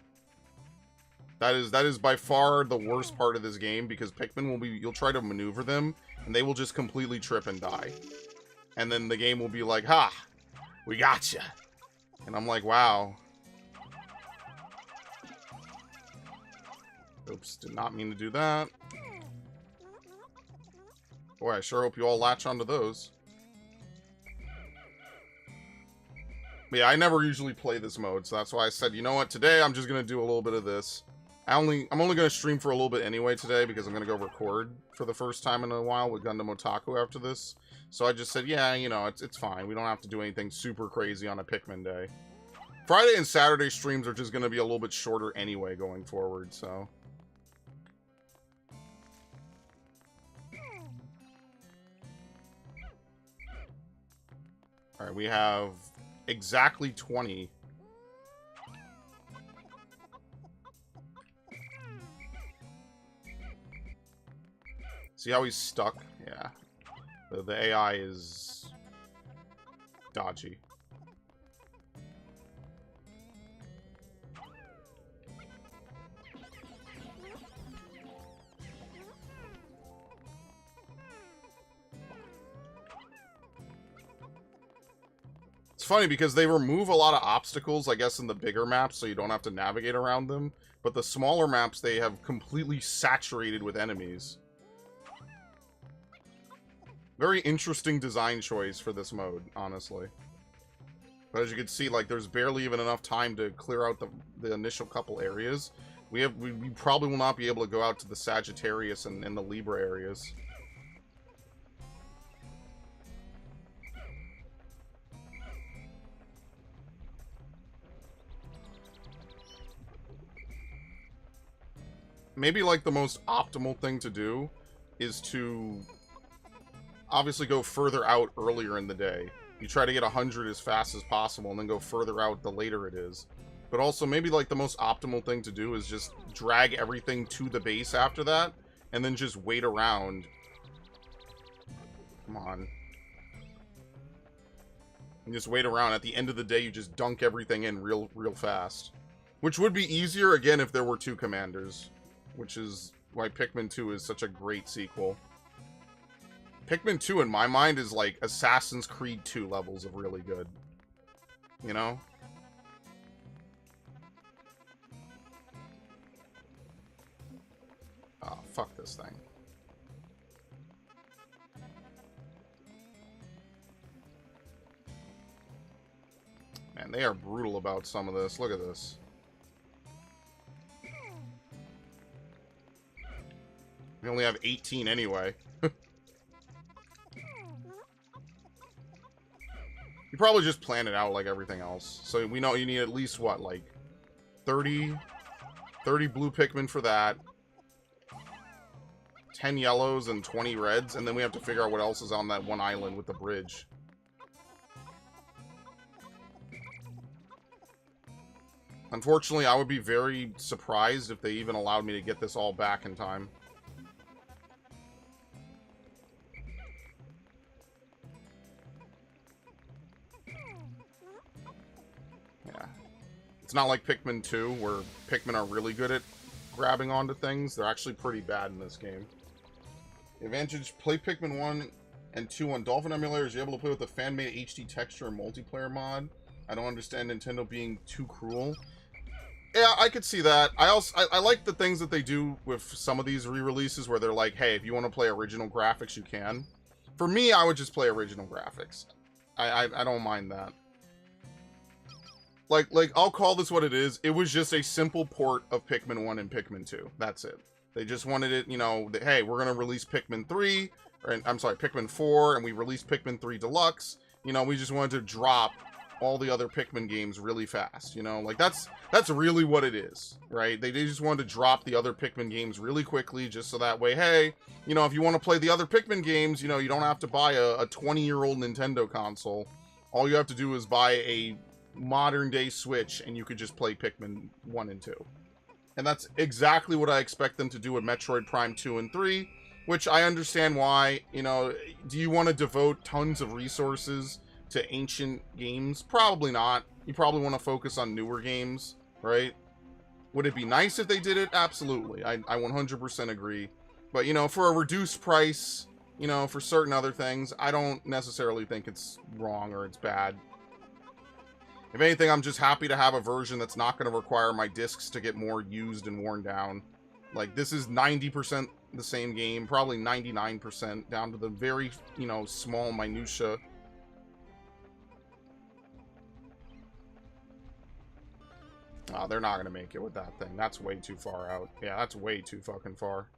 That is by far the worst part of this game, because Pikmin will be... You'll try to maneuver them, and they will just completely trip and die. And then the game will be like, ha! We gotcha! And I'm like, wow. Oops, did not mean to do that. Boy, I sure hope you all latch onto those. But yeah, I never usually play this mode, so that's why I said, you know what, today I'm just gonna do a little bit of this. I'm only gonna stream for a little bit anyway today, because I'm gonna go record for the first time in a while with Gundam Otaku after this. So I just said, yeah, you know, it's fine. We don't have to do anything super crazy on a Pikmin day. Friday and Saturday streams are just gonna be a little bit shorter anyway going forward, so... Alright, we have exactly 20. See how he's stuck? Yeah. The AI is dodgy. It's funny because they remove a lot of obstacles, I guess, in the bigger maps, so you don't have to navigate around them. But the smaller maps, they have completely saturated with enemies. Very interesting design choice for this mode, honestly. But as you can see, like, there's barely even enough time to clear out the initial couple areas. We probably will not be able to go out to the Sagittarius and the Libra areas. Maybe, like, the most optimal thing to do is to obviously go further out earlier in the day. You try to get 100 as fast as possible and then go further out the later it is. But also, maybe, like, the most optimal thing to do is just drag everything to the base after that and then just wait around. Come on. And just wait around. At the end of the day, you just dunk everything in real fast. Which would be easier, again, if there were two commanders. Which is why Pikmin 2 is such a great sequel. Pikmin 2, in my mind, is like Assassin's Creed 2 levels of really good. You know? Oh, fuck this thing. Man, they are brutal about some of this. Look at this. We only have 18 anyway. You probably just plan it out like everything else. So we know you need at least, what, like 30 blue Pikmin for that. 10 yellows and 20 reds. And then we have to figure out what else is on that one island with the bridge. Unfortunately, I would be very surprised if they even allowed me to get this all back in time. not like Pikmin 2, where Pikmin are really good at grabbing onto things. They're actually pretty bad in this game. Advantage, play Pikmin 1 and 2 on Dolphin emulators. You're able to play with the fan-made HD texture and multiplayer mod. I don't understand Nintendo being too cruel. Yeah, I could see that. I like the things that they do with some of these re-releases where they're like, hey, if you want to play original graphics, you can. For me, I would just play original graphics. I don't mind that. Like, I'll call this what it is. It was just a simple port of Pikmin 1 and Pikmin 2. That's it. They just wanted it, you know, that, hey, we're going to release Pikmin 3, or, I'm sorry, Pikmin 4, and we released Pikmin 3 Deluxe. You know, we just wanted to drop all the other Pikmin games really fast, you know? Like, that's really what it is, right? They just wanted to drop the other Pikmin games really quickly, just so that way, hey, you know, if you want to play the other Pikmin games, you know, you don't have to buy a 20-year-old Nintendo console. All you have to do is buy a modern-day Switch, and you could just play Pikmin 1 and 2. And that's exactly what I expect them to do with Metroid Prime 2 and 3, which I understand why. You know, do you want to devote tons of resources to ancient games? Probably not. You probably want to focus on newer games, right? Would it be nice if they did it? Absolutely. I 100% agree. But, you know, for a reduced price, you know, for certain other things, I don't necessarily think it's wrong or it's bad. If anything, I'm just happy to have a version that's not going to require my discs to get more used and worn down. Like, this is 90% the same game, probably 99%, down to the very, you know, small minutia. Oh, they're not going to make it with that thing. That's way too far out. Yeah, that's way too fucking far.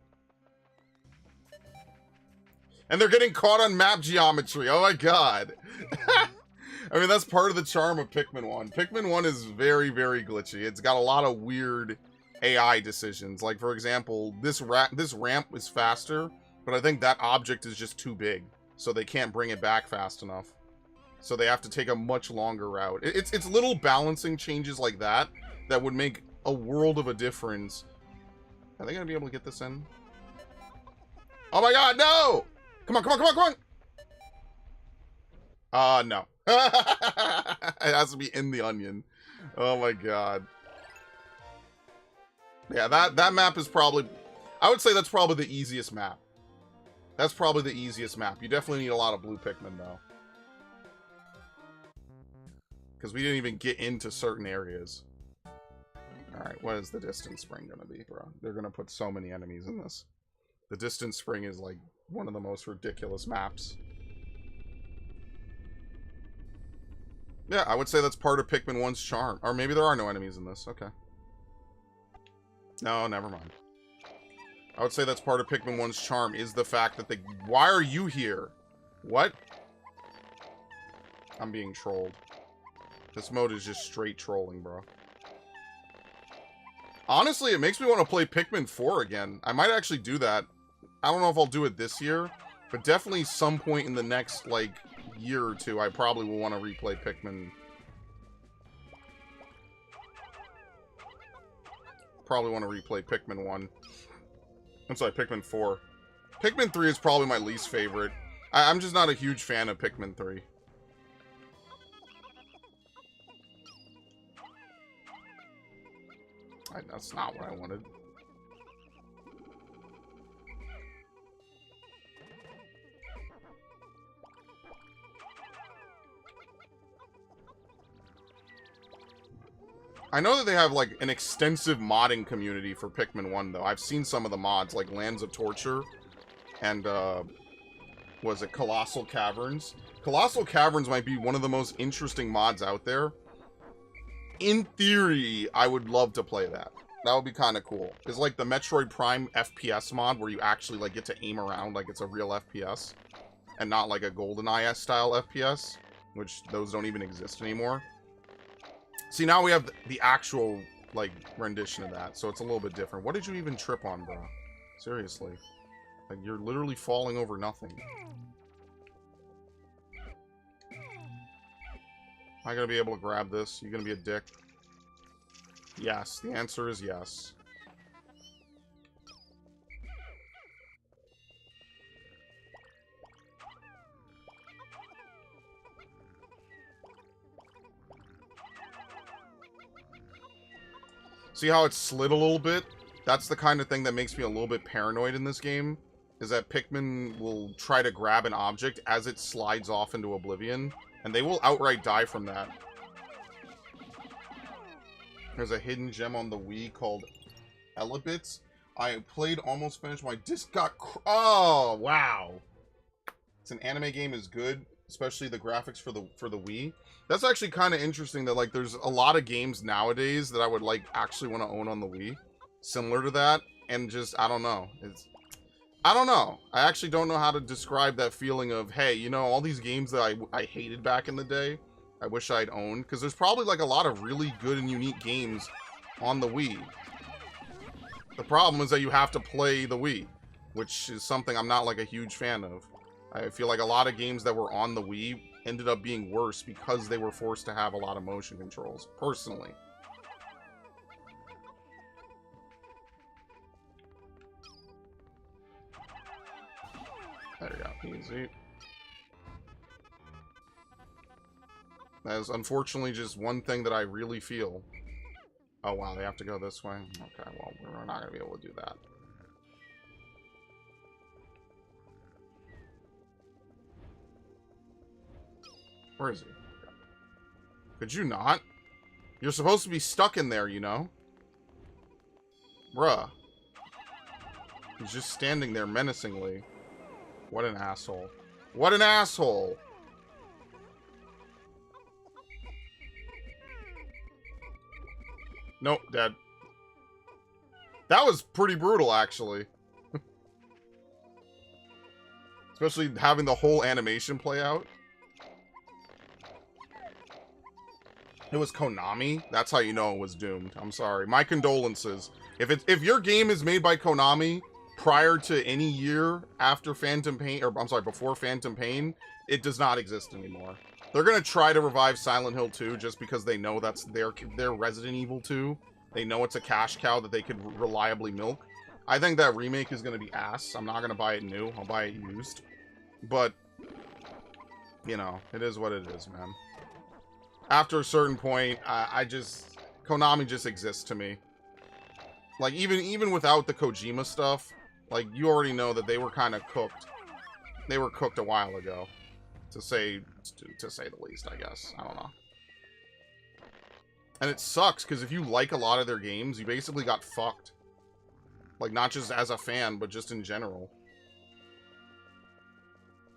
And they're getting caught on map geometry. Oh my god. I mean, that's part of the charm of Pikmin 1. Pikmin 1 is very, very glitchy. It's got a lot of weird AI decisions. Like, for example, this ramp is faster, but I think that object is just too big, so they can't bring it back fast enough. So they have to take a much longer route. It's little balancing changes like that that would make a world of a difference. Are they going to be able to get this in? Oh my god, no! Come on, come on, come on, come on! No. It has to be in the onion. Oh my god. Yeah, that map is probably... I would say that's probably the easiest map. That's probably the easiest map. You definitely need a lot of blue Pikmin, though. Because we didn't even get into certain areas. Alright, what is the distance spring gonna be, bro? They're gonna put so many enemies in this. The distance spring is, like, one of the most ridiculous maps. Yeah, I would say that's part of Pikmin 1's charm. Or maybe there are no enemies in this. Okay. No, never mind. I would say that's part of Pikmin 1's charm, is the fact that they... Why are you here? What? I'm being trolled. This mode is just straight trolling, bro. Honestly, it makes me want to play Pikmin 4 again. I might actually do that. I don't know if I'll do it this year, but definitely some point in the next, like, year or two, I probably will want to replay Pikmin. Probably want to replay Pikmin 1. I'm sorry, Pikmin 4. Pikmin 3 is probably my least favorite. I'm just not a huge fan of Pikmin 3. That's not what I wanted. I know that they have, like, an extensive modding community for Pikmin 1, though. I've seen some of the mods, like Lands of Torture and, was it Colossal Caverns? Colossal Caverns might be one of the most interesting mods out there. In theory, I would love to play that. That would be kind of cool. It's like the Metroid Prime FPS mod where you actually, like, get to aim around like it's a real FPS. And not like a GoldenEye style FPS, which those don't even exist anymore. See, now we have the actual, like, rendition of that, so it's a little bit different. What did you even trip on, bro? Seriously. Like, you're literally falling over nothing. Am I gonna be able to grab this? You gonna be a dick? Yes, the answer is yes. See how it slid a little bit? That's the kind of thing that makes me a little bit paranoid in this game, is that Pikmin will try to grab an object as it slides off into oblivion, and they will outright die from that. There's a hidden gem on the Wii called Elebits. I played, almost finished, my disc got oh, wow. It's an anime game is good, especially the graphics for the Wii. That's actually kind of interesting that, like, there's a lot of games nowadays that I would, like, actually want to own on the Wii. Similar to that, and just, I don't know. I don't know. I actually don't know how to describe that feeling of, hey, you know, all these games that I hated back in the day, I wish I'd owned. Because there's probably, like, a lot of really good and unique games on the Wii. The problem is that you have to play the Wii, which is something I'm not, like, a huge fan of. I feel like a lot of games that were on the Wii ended up being worse because they were forced to have a lot of motion controls, personally. There you go, easy. That is unfortunately just one thing that I really feel. Oh wow, they have to go this way? Okay, well, we're not going to be able to do that. Where is he? Could you not? You're supposed to be stuck in there, you know? Bruh. He's just standing there menacingly. What an asshole. What an asshole! Nope, dead. That was pretty brutal, actually. Especially having the whole animation play out. It was Konami. That's how you know it was doomed. I'm sorry. My condolences. If your game is made by Konami prior to any year after Phantom Pain, or I'm sorry, before Phantom Pain, it does not exist anymore. They're gonna try to revive Silent Hill 2 just because they know that's their Resident Evil 2. They know it's a cash cow that they could reliably milk. I think that remake is gonna be ass. I'm not gonna buy it new. I'll buy it used. But, you know, it is what it is, man. After a certain point, Konami just exists to me. Like, even without the Kojima stuff, like, you already know that they were kind of cooked. They were cooked a while ago, to say the least, I guess. I don't know. And it sucks, because if you like a lot of their games, you basically got fucked. Like, not just as a fan, but just in general.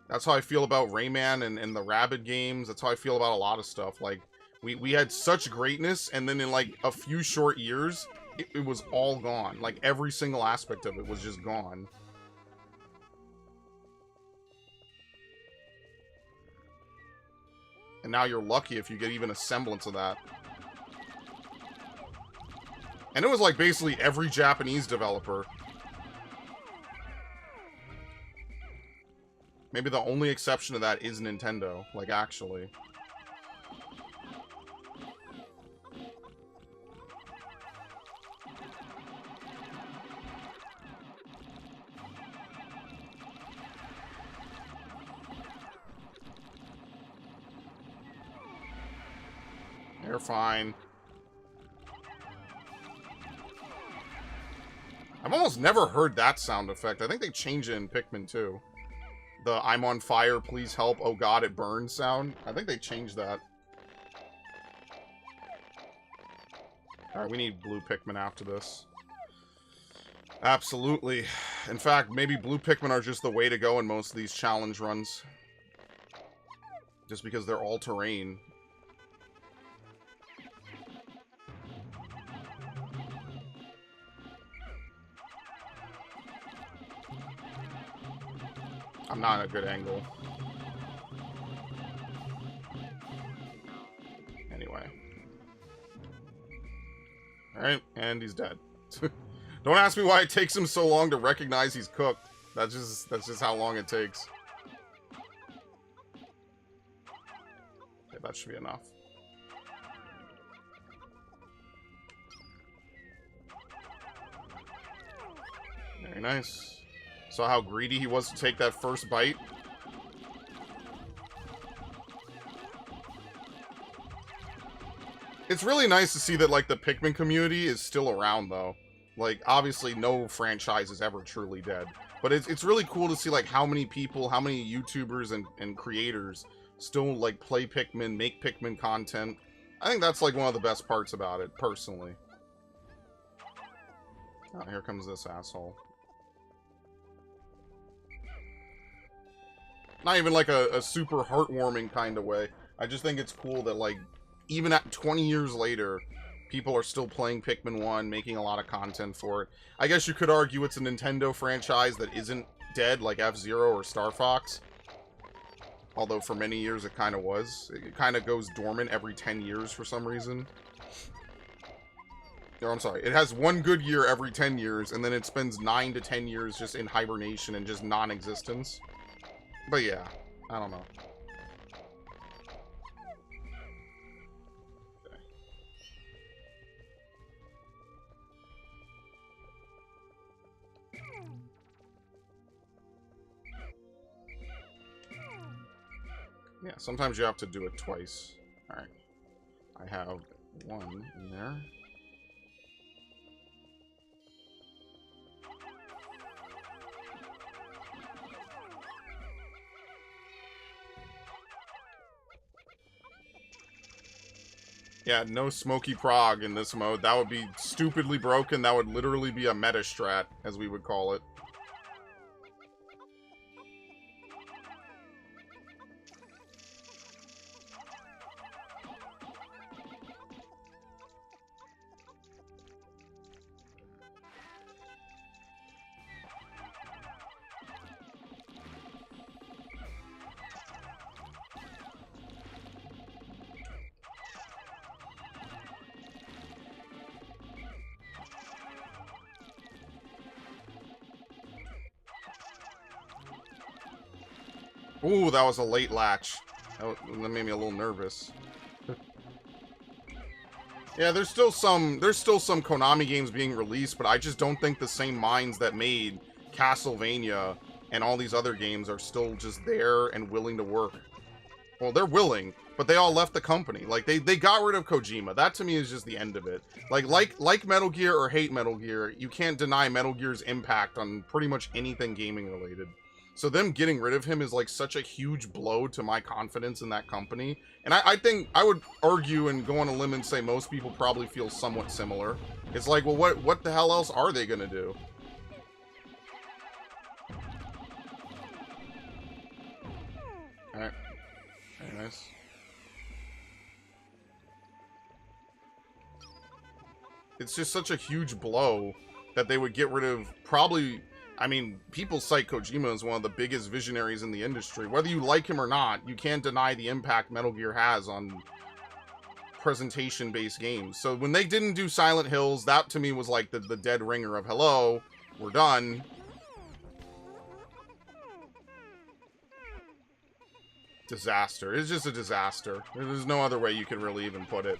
That's how I feel about Rayman and the Rabbids games. That's how I feel about a lot of stuff. Like, we had such greatness, and then in, like, a few short years, it was all gone. Like, every single aspect of it was just gone. And now you're lucky if you get even a semblance of that. And it was, like, basically every Japanese developer. Maybe the only exception to that is Nintendo, like, actually. They're fine. I've almost never heard that sound effect. I think they changed it in Pikmin 2. The I'm on fire, please help, oh god, it burns sound. I think they changed that. Alright, we need blue Pikmin after this. Absolutely. In fact, maybe blue Pikmin are just the way to go in most of these challenge runs. Just because they're all-terrain. I'm not at a good angle. Anyway. Alright, and he's dead. Don't ask me why it takes him so long to recognize he's cooked. That's just how long it takes. Okay, that should be enough. Very nice. Saw how greedy he was to take that first bite. It's really nice to see that, like, the Pikmin community is still around, though. Like, obviously, no franchise is ever truly dead. But it's really cool to see, like, how many people, how many YouTubers and creators still, like, play Pikmin, make Pikmin content. I think that's, like, one of the best parts about it, personally. Oh, here comes this asshole. Not even, like, a super heartwarming kind of way. I just think it's cool that, like, even at 20 years later, people are still playing Pikmin 1, making a lot of content for it. I guess you could argue it's a Nintendo franchise that isn't dead, like F-Zero or Star Fox. Although for many years it kind of was. It kind of goes dormant every 10 years for some reason. No, I'm sorry. It has one good year every 10 years, and then it spends 9 to 10 years just in hibernation and just non-existence. But yeah, I don't know. Yeah, sometimes you have to do it twice. Alright. I have one in there. Yeah, no Smoky Prog in this mode. That would be stupidly broken. That would literally be a meta strat, as we would call it. Ooh, that was a late latch. That made me a little nervous. Yeah, there's still some Konami games being released, but I just don't think the same minds that made Castlevania and all these other games are still just there and willing to work. Well, they're willing, but they all left the company. Like, they got rid of Kojima. That, to me, is just the end of it. Like Metal Gear or hate Metal Gear, you can't deny Metal Gear's impact on pretty much anything gaming related. So them getting rid of him is like such a huge blow to my confidence in that company. And I think I would argue and go on a limb and say most people probably feel somewhat similar. It's like, well, what the hell else are they gonna do? Alright. Very nice. It's just such a huge blow that they would get rid of probably... I mean, people cite Kojima as one of the biggest visionaries in the industry. Whether you like him or not, you can't deny the impact Metal Gear has on presentation-based games. So when they didn't do Silent Hills, that to me was like the dead ringer of, hello, we're done. Disaster. It's just a disaster. There's no other way you could really even put it.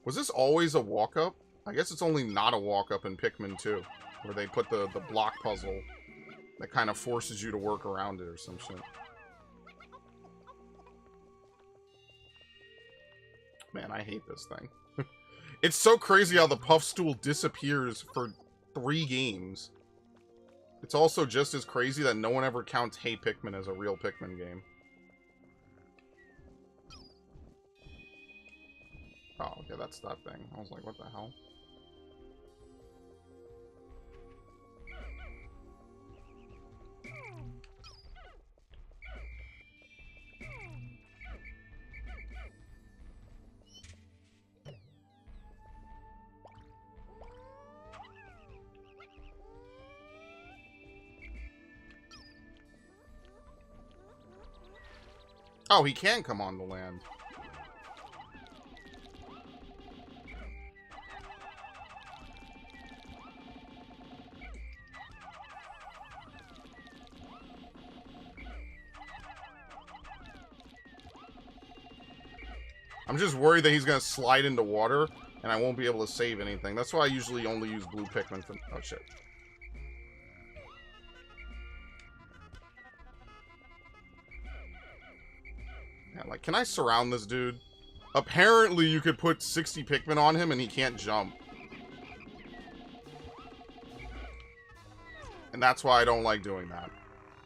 Was this always a walk-up? I guess it's only not a walk-up in Pikmin 2, where they put the block puzzle that kind of forces you to work around it or some shit. Man, I hate this thing. It's so crazy how the puff stool disappears for 3 games. It's also just as crazy that no one ever counts Hey Pikmin as a real Pikmin game. Oh, okay, that's that thing. I was like, what the hell? Oh, he can come on the land. I'm just worried that he's going to slide into water, and I won't be able to save anything. That's why I usually only use blue Pikmin for... Oh, shit. Yeah, like, can I surround this dude? Apparently, you could put 60 Pikmin on him and he can't jump. And that's why I don't like doing that.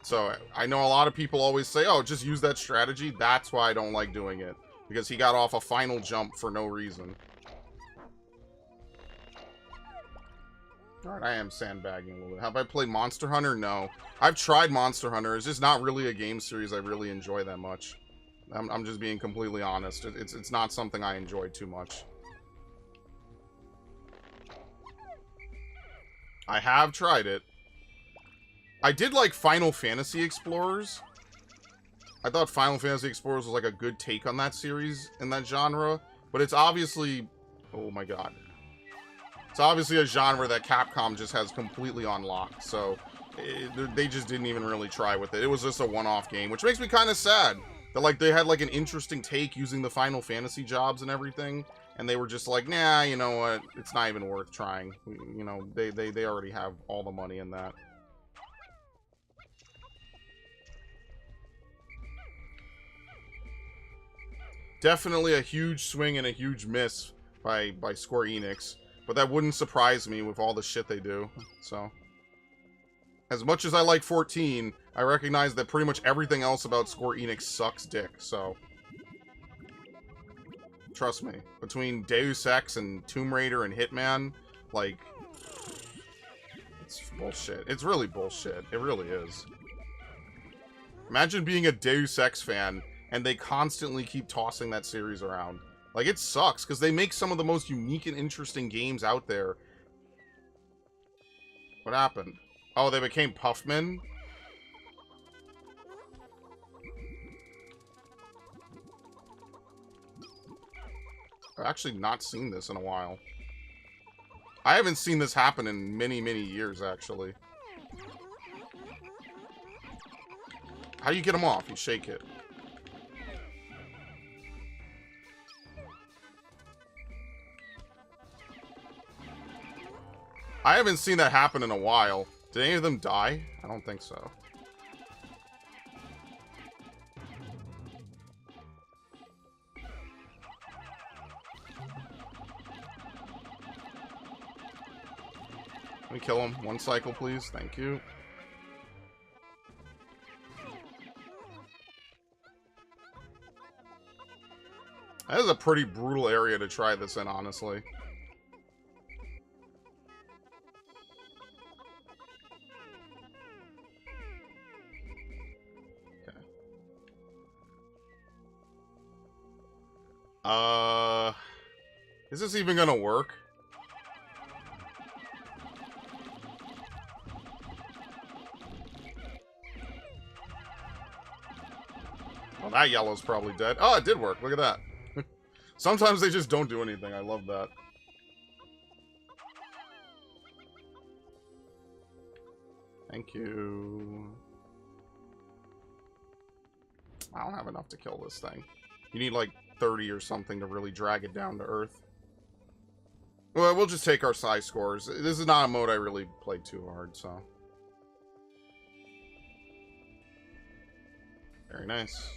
So, I know a lot of people always say, oh, just use that strategy. That's why I don't like doing it. Because he got off a final jump for no reason. Alright, I am sandbagging a little bit. Have I played Monster Hunter? No. I've tried Monster Hunter. It's just not really a game series I really enjoy that much. I'm just being completely honest. It's not something I enjoy too much. I have tried it. I did like Final Fantasy Explorers. I thought Final Fantasy Explorers was like a good take on that series in that genre. But it's obviously... Oh my god. It's obviously a genre that Capcom just has completely on lock. So they just didn't even really try with it. It was just a one-off game, which makes me kind of sad. That, like, they had, like, an interesting take using the Final Fantasy jobs and everything, and they were just like, nah, you know what, it's not even worth trying. You know, they already have all the money in that. Definitely a huge swing and a huge miss by Square Enix, but that wouldn't surprise me with all the shit they do, so... As much as I like 14, I recognize that pretty much everything else about Square Enix sucks dick, so... Trust me. Between Deus Ex and Tomb Raider and Hitman, like... It's bullshit. It's really bullshit. It really is. Imagine being a Deus Ex fan, and they constantly keep tossing that series around. Like, it sucks, because they make some of the most unique and interesting games out there. What happened? Oh, they became Puffmen? I've actually not seen this in a while. I haven't seen this happen in many, many years, actually. How do you get them off? You shake it. I haven't seen that happen in a while. Did any of them die? I don't think so. Let me kill him. One cycle, please. Thank you. That is a pretty brutal area to try this in, honestly. Is this even gonna work? Well, that yellow's probably dead. Oh, it did work. Look at that. Sometimes they just don't do anything. I love that. Thank you. I don't have enough to kill this thing. You need like 30 or something to really drag it down to earth. Well, we'll just take our size scores. This is not a mode I really played too hard, so. Very nice.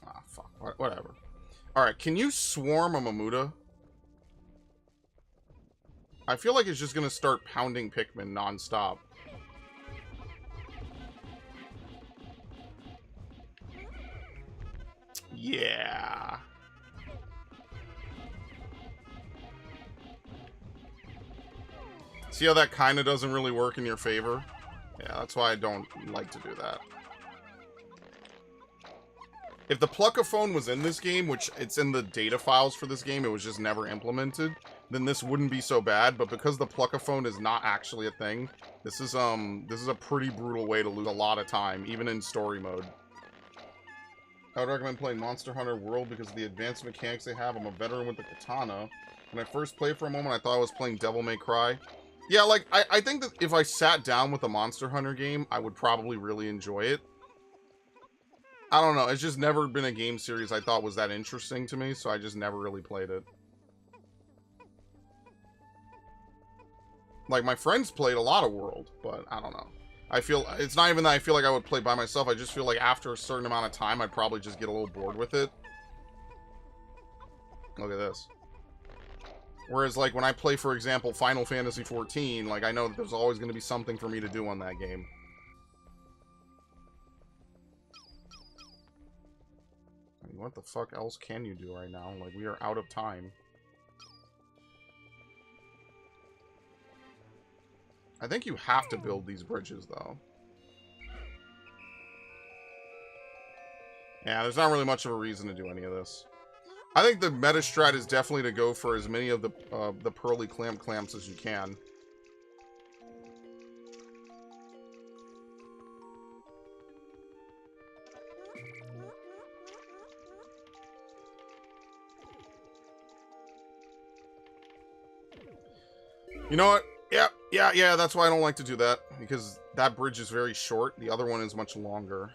Ah, fuck. Whatever. Alright, can you swarm a Mamuda? I feel like it's just gonna start pounding Pikmin non-stop. Yeah. See how that kind of doesn't really work in your favor? Yeah, that's why I don't like to do that. If the Pluckaphone was in this game, which it's in the data files for this game, it was just never implemented, then this wouldn't be so bad. But because the Pluckaphone is not actually a thing, this is a pretty brutal way to lose a lot of time, even in story mode. I would recommend playing Monster Hunter World because of the advanced mechanics they have. I'm a veteran with the katana. When I first played for a moment, I thought I was playing Devil May Cry. Yeah, like, I think that if I sat down with a Monster Hunter game, I would probably really enjoy it. I don't know, it's just never been a game series I thought was that interesting to me, so I just never really played it. Like, my friends played a lot of World, but I don't know. I feel, it's not even that I feel like I would play by myself, I just feel like after a certain amount of time, I'd probably just get a little bored with it. Look at this. Whereas, like, when I play, for example, Final Fantasy XIV, like, I know that there's always going to be something for me to do on that game. I mean, what the fuck else can you do right now? Like, we are out of time. I think you have to build these bridges, though. Yeah, there's not really much of a reason to do any of this. I think the meta strat is definitely to go for as many of the pearly clamps as you can. You know what? Yeah, that's why I don't like to do that. Because that bridge is very short. The other one is much longer.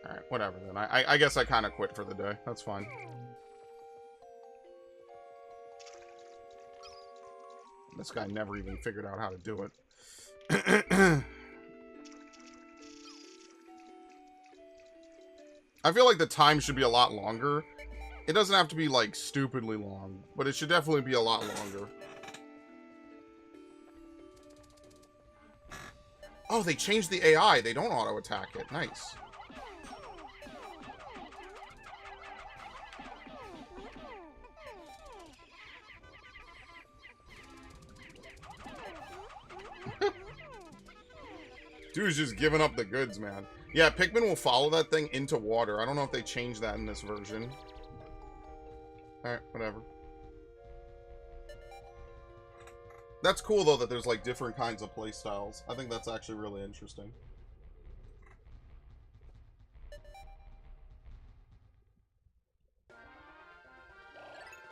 Alright, whatever then. I guess I kind of quit for the day. That's fine. This guy never even figured out how to do it. I feel like the time should be a lot longer. It doesn't have to be, like, stupidly long. But it should definitely be a lot longer. Oh, they changed the AI. They don't auto-attack it. Nice. Dude's just giving up the goods, man. Yeah, Pikmin will follow that thing into water. I don't know if they changed that in this version. Alright, whatever. That's cool, though, that there's, like, different kinds of playstyles. I think that's actually really interesting.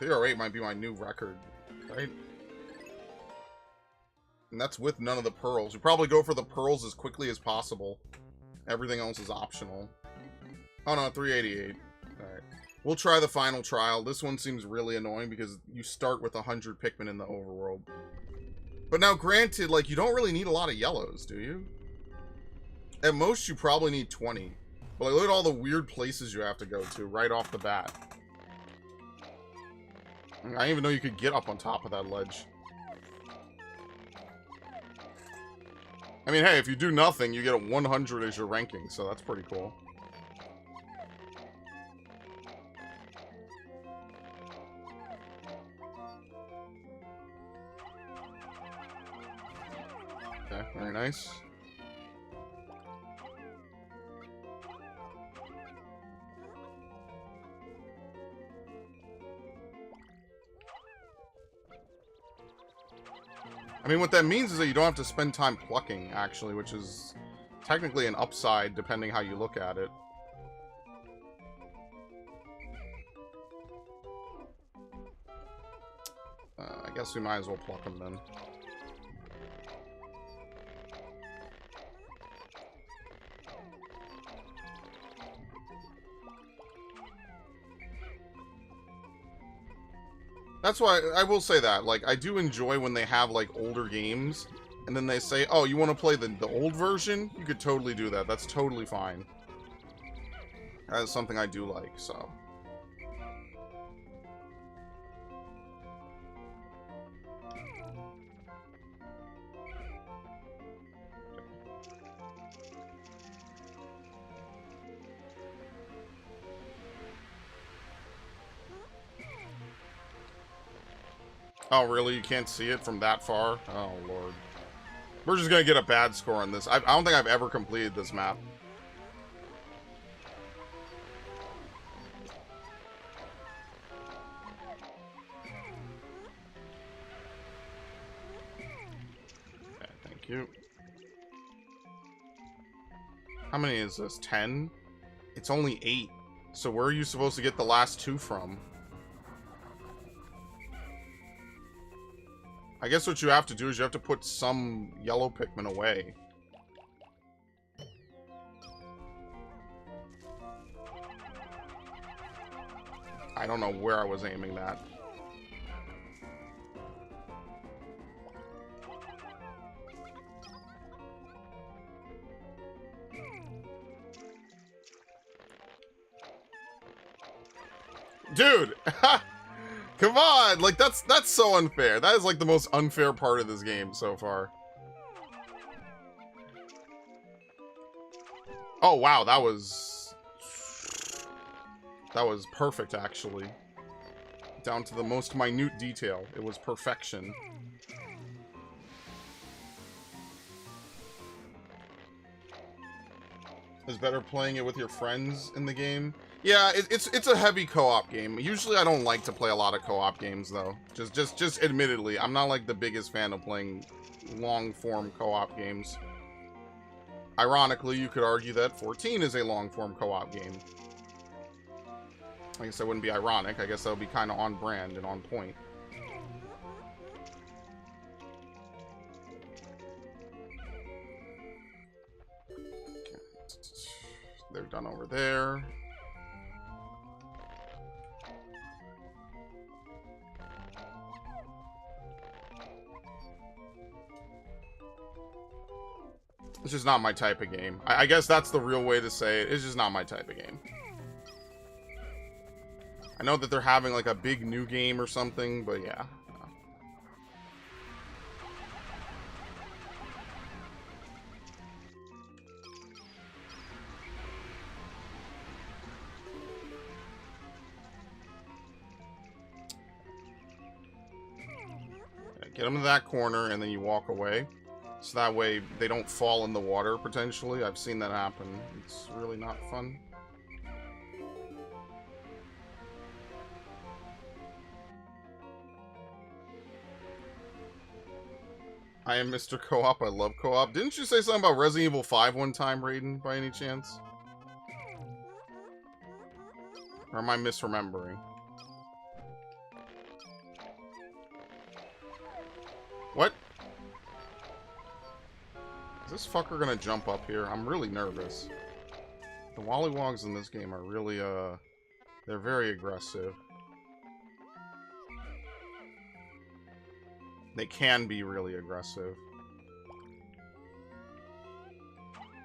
.308 might be my new record, right? And that's with none of the pearls. You probably go for the pearls as quickly as possible. Everything else is optional. Oh, no, 388. Alright. We'll try the final trial. This one seems really annoying because you start with 100 Pikmin in the overworld. But now, granted, like, you don't really need a lot of yellows, do you? At most, you probably need 20. But like, look at all the weird places you have to go to right off the bat. I didn't even know you could get up on top of that ledge. I mean, hey, if you do nothing, you get a 100 as your ranking, so that's pretty cool. Okay, very nice. I mean, what that means is that you don't have to spend time plucking, actually, which is technically an upside, depending how you look at it. I guess we might as well pluck them then. That's why I will say that, like, I do enjoy when they have, like, older games, and then they say, oh, you want to play the old version? You could totally do that. That's totally fine. That is something I do like, so. Oh, really? You can't see it from that far? Oh, Lord. We're just gonna get a bad score on this. I don't think I've ever completed this map. Okay, thank you. How many is this? 10? It's only 8. So where are you supposed to get the last 2 from? I guess what you have to do is you have to put some yellow Pikmin away. I don't know where I was aiming that. Dude! Come on! Like, that's so unfair. That is, like, the most unfair part of this game so far. Oh, wow, that was perfect, actually. Down to the most minute detail. It was perfection. Is better playing it with your friends in the game? Yeah, it's a heavy co-op game. Usually I don't like to play a lot of co-op games, though. Just admittedly, I'm not, like, the biggest fan of playing long-form co-op games. Ironically, you could argue that 14 is a long-form co-op game. I guess that wouldn't be ironic. I guess that would be kind of on brand and on point. Okay. They're done over there. It's just not my type of game. I guess that's the real way to say it. It's just not my type of game. I know that they're having, like, a big new game or something, but yeah. Get them to that corner, and then you walk away. So that way they don't fall in the water, potentially. I've seen that happen. It's really not fun. I am Mr. Co-op. I love co-op. Didn't you say something about Resident Evil 5 one time, Raiden, by any chance? Or am I misremembering? What? Is this fucker gonna jump up here? I'm really nervous. The Wollywogs in this game are really, they're very aggressive. They can be really aggressive.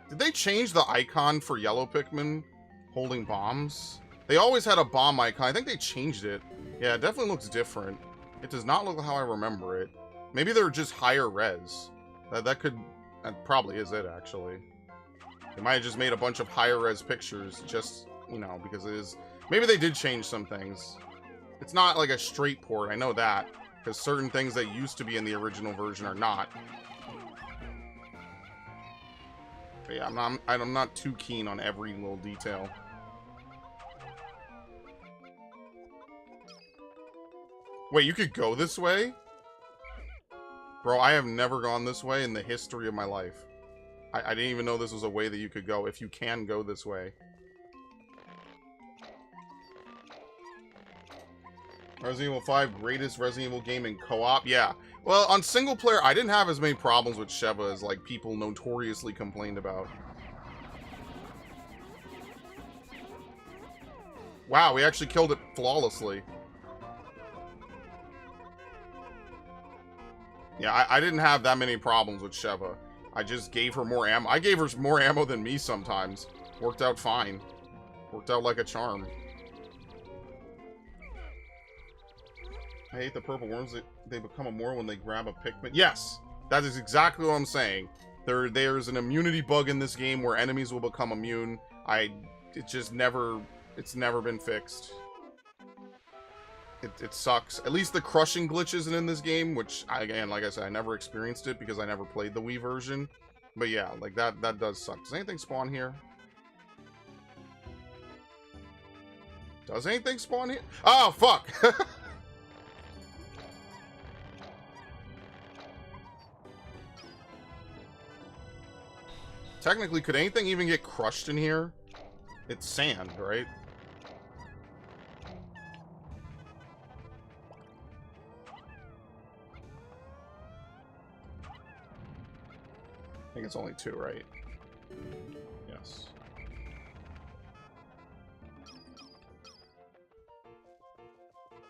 Did they change the icon for yellow Pikmin holding bombs? They always had a bomb icon. I think they changed it. Yeah, it definitely looks different. It does not look how I remember it. Maybe they're just higher res. That probably is it, actually. They might have just made a bunch of higher res pictures just, you know, because it is... Maybe they did change some things. It's not like a straight port, I know that. Because certain things that used to be in the original version are not. But yeah, I'm not too keen on every little detail. Wait, you could go this way? Bro, I have never gone this way in the history of my life. I didn't even know this was a way that you could go, if you can go this way. Resident Evil 5, greatest Resident Evil game in co-op? Yeah. Well, on single player, I didn't have as many problems with Sheva as, like, people notoriously complained about. Wow, we actually killed it flawlessly. Yeah, I didn't have that many problems with Sheva. I just gave her more ammo. I gave her more ammo than me sometimes. Worked out fine. Worked out like a charm. I hate the purple worms. They become immortal when they grab a Pikmin. Yes! That is exactly what I'm saying. There's an immunity bug in this game where enemies will become immune. It's never been fixed. It sucks. At least the crushing glitch isn't in this game, which, again, like I said, I never experienced it because I never played the Wii version. But yeah, like, that does suck. Does anything spawn here? Does anything spawn here? Oh, fuck! Technically, could anything even get crushed in here? It's sand, right? I think it's only 2, right? Yes.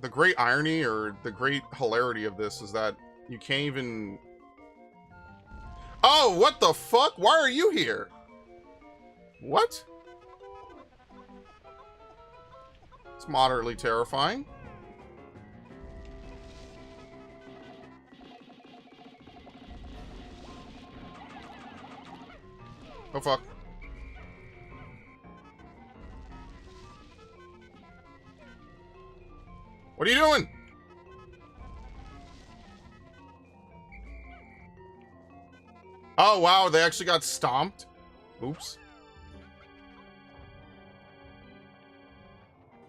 The great irony, or the great hilarity of this is that you can't even... Oh, what the fuck? Why are you here? What? It's moderately terrifying. Oh, fuck. What are you doing? Oh, wow, they actually got stomped? Oops.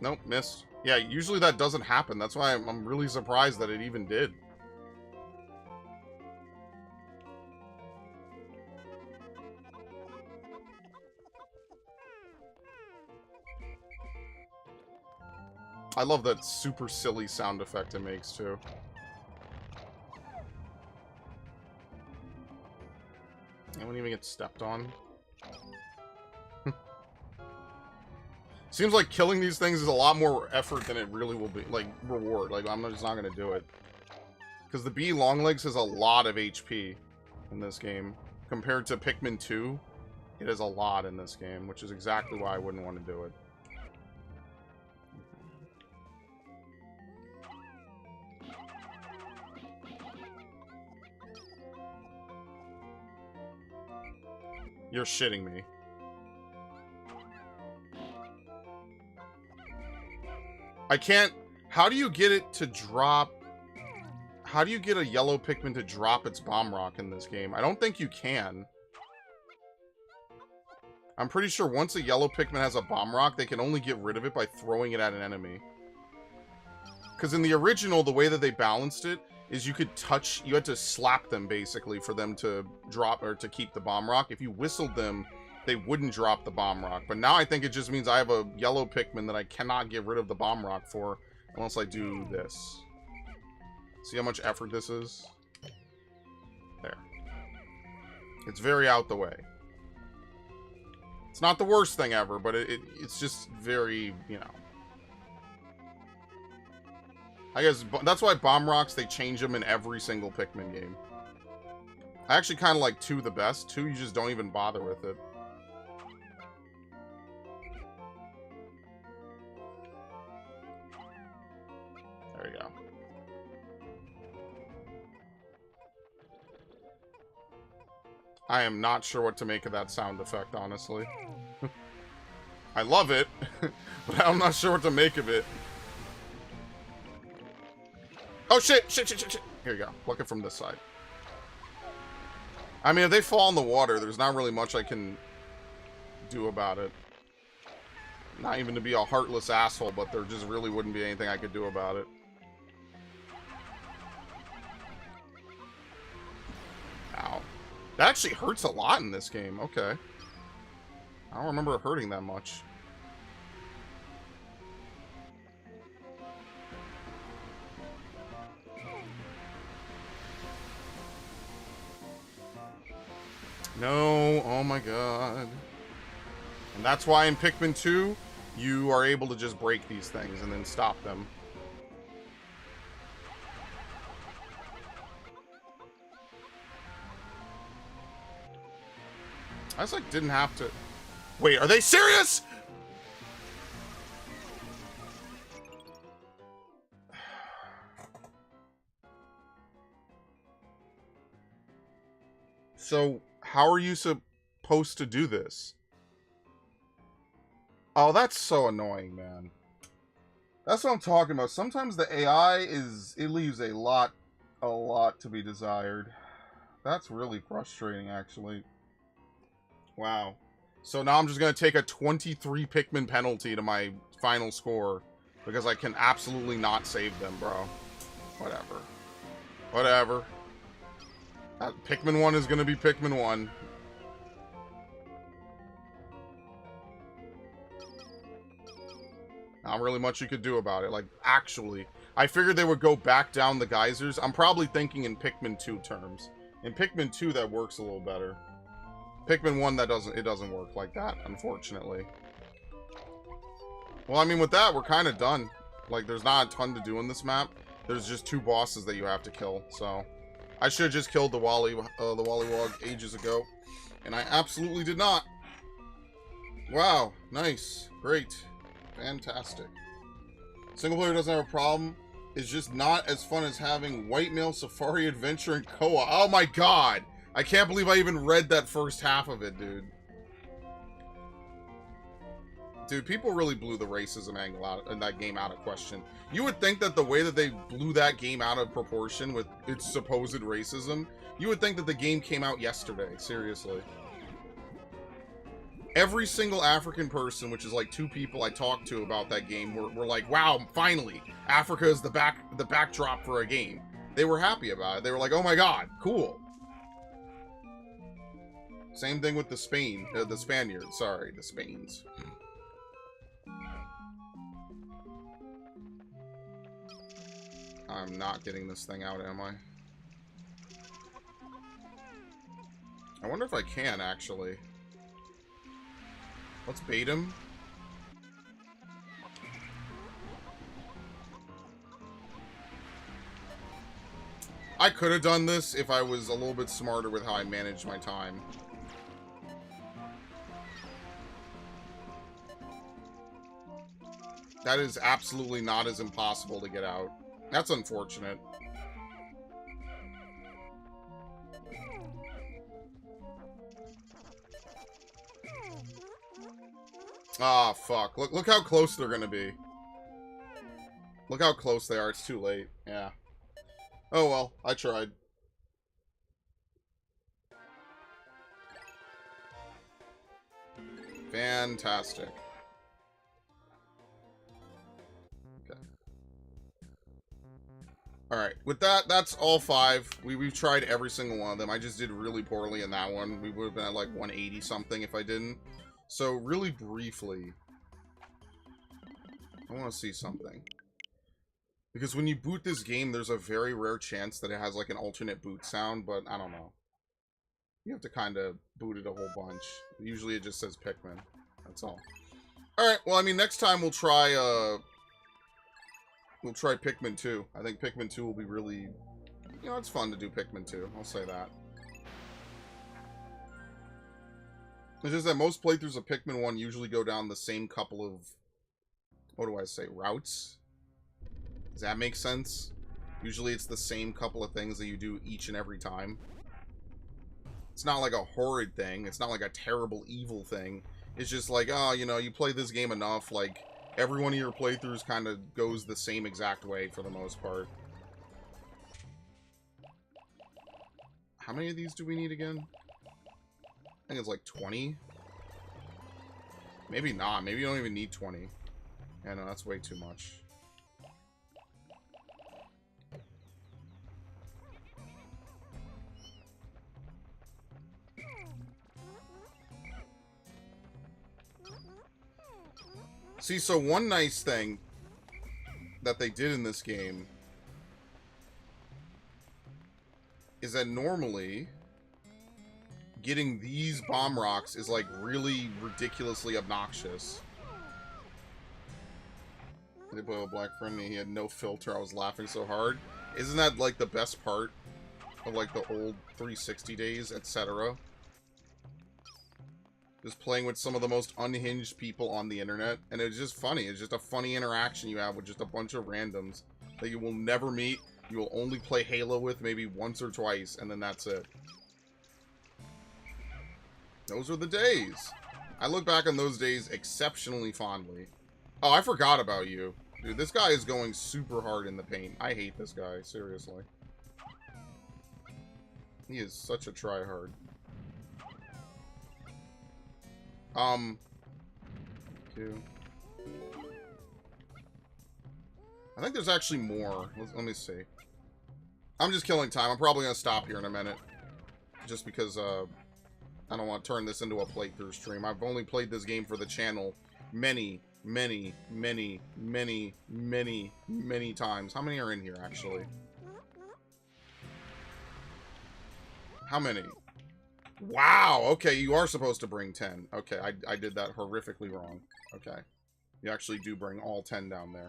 Nope, missed. Yeah, usually that doesn't happen. That's why I'm really surprised that it even did. I love that super silly sound effect it makes, too. I wouldn't even get stepped on. Seems like killing these things is a lot more effort than it really will be, like, reward. Like, I'm just not gonna do it. Because the bee Longlegs has a lot of HP in this game. Compared to Pikmin 2, it is a lot in this game, which is exactly why I wouldn't want to do it. You're shitting me. I can't... How do you get it to drop... How do you get a yellow Pikmin to drop its bomb rock in this game? I don't think you can. I'm pretty sure once a yellow Pikmin has a bomb rock, they can only get rid of it by throwing it at an enemy. Because in the original, the way that they balanced it is you could touch... You had to slap them, basically, for them to drop or to keep the bomb rock. If you whistled them, they wouldn't drop the bomb rock. But now I think it just means I have a yellow Pikmin that I cannot get rid of the bomb rock for unless I do this. See how much effort this is? There. It's very out the way. It's not the worst thing ever, but it's just very, you know. I guess that's why bomb rocks, they change them in every single Pikmin game. I actually kind of like 2 the best. 2, you just don't even bother with it. There you go. I am not sure what to make of that sound effect, honestly. I love it, but I'm not sure what to make of it. Oh, shit! Shit, shit, shit, shit! Here you go. Look it from this side. I mean, if they fall in the water, there's not really much I can do about it. Not even to be a heartless asshole, but there just really wouldn't be anything I could do about it. Ow. That actually hurts a lot in this game. Okay. I don't remember it hurting that much. No, oh my god. And that's why in Pikmin 2, you are able to just break these things and then stop them. I just, like, didn't have to... Wait, are they serious?! So, how are you supposed to do this? Oh, that's so annoying, man. That's what I'm talking about. Sometimes the AI it leaves a lot to be desired. That's really frustrating, actually. Wow. So now I'm just going to take a 23 Pikmin penalty to my final score. Because I can absolutely not save them, bro. Whatever. Whatever. Pikmin 1 is going to be Pikmin 1. Not really much you could do about it. Like, actually. I figured they would go back down the geysers. I'm probably thinking in Pikmin 2 terms. In Pikmin 2, that works a little better. Pikmin 1, it doesn't work like that, unfortunately. Well, I mean, with that, we're kind of done. Like, there's not a ton to do in this map. There's just 2 bosses that you have to kill, so... I should have just killed the Wollywog ages ago. And I absolutely did not. Wow, nice. Great. Fantastic. Single player doesn't have a problem. It's just not as fun as having White Male Safari Adventure and co-op. Oh my god! I can't believe I even read that first half of it, dude. Dude, people really blew the racism angle out in that game out of question. You would think that the way that they blew that game out of proportion with its supposed racism, you would think that the game came out yesterday, seriously. Every single African person, which is like 2 people I talked to about that game, were like, wow, finally, Africa is the backdrop for a game. They were happy about it. They were like, oh my god, cool. Same thing with the Spaniards, sorry, the Spains. I'm not getting this thing out, am I? I wonder if I can, actually. Let's bait him. I could have done this if I was a little bit smarter with how I managed my time. That is absolutely not as impossible to get out. That's unfortunate. Ah, fuck. Look how close they're gonna be. Look how close they are. It's too late. Yeah. Oh well, I tried. Fantastic. Okay. Alright, with that, that's all 5. We've tried every single one of them. I just did really poorly in that one. We would have been at like 180 something if I didn't. So, really briefly, I want to see something. Because when you boot this game, there's a very rare chance that it has like an alternate boot sound, but I don't know. You have to kind of boot it a whole bunch. Usually it just says Pikmin. That's all. Alright, well, I mean, next time we'll try Pikmin 2. I think Pikmin 2 will be really... You know, it's fun to do Pikmin 2. I'll say that. It's just that most playthroughs of Pikmin 1 usually go down the same couple of... What do I say? Routes? Does that make sense? Usually it's the same couple of things that you do each and every time. It's not like a horrid thing. It's not like a terrible, evil thing. It's just like, oh, you know, you play this game enough, like, every one of your playthroughs kind of goes the same exact way for the most part. How many of these do we need again? I think it's like 20. Maybe not. Maybe you don't even need 20. Yeah, no, that's way too much. See, so one nice thing that they did in this game is that normally getting these bomb rocks is like really ridiculously obnoxious. They put a black friend me, he had no filter, I was laughing so hard. Isn't that like the best part of like the old 360 days, etc.? Just playing with some of the most unhinged people on the internet, and it's just funny. It's just a funny interaction you have with just a bunch of randoms that you will never meet. You will only play Halo with maybe once or twice, and then that's it. Those were the days. I look back on those days exceptionally fondly. Oh, I forgot about you. Dude, this guy is going super hard in the paint. I hate this guy, seriously. He is such a tryhard. Two. I think there's actually more. Let me see. I'm just killing time. I'm probably going to stop here in a minute. Just because, I don't want to turn this into a playthrough stream. I've only played this game for the channel many times. How many are in here, actually? How many? Wow, okay, you are supposed to bring 10. Okay, I did that horrifically wrong. Okay. You actually do bring all 10 down there.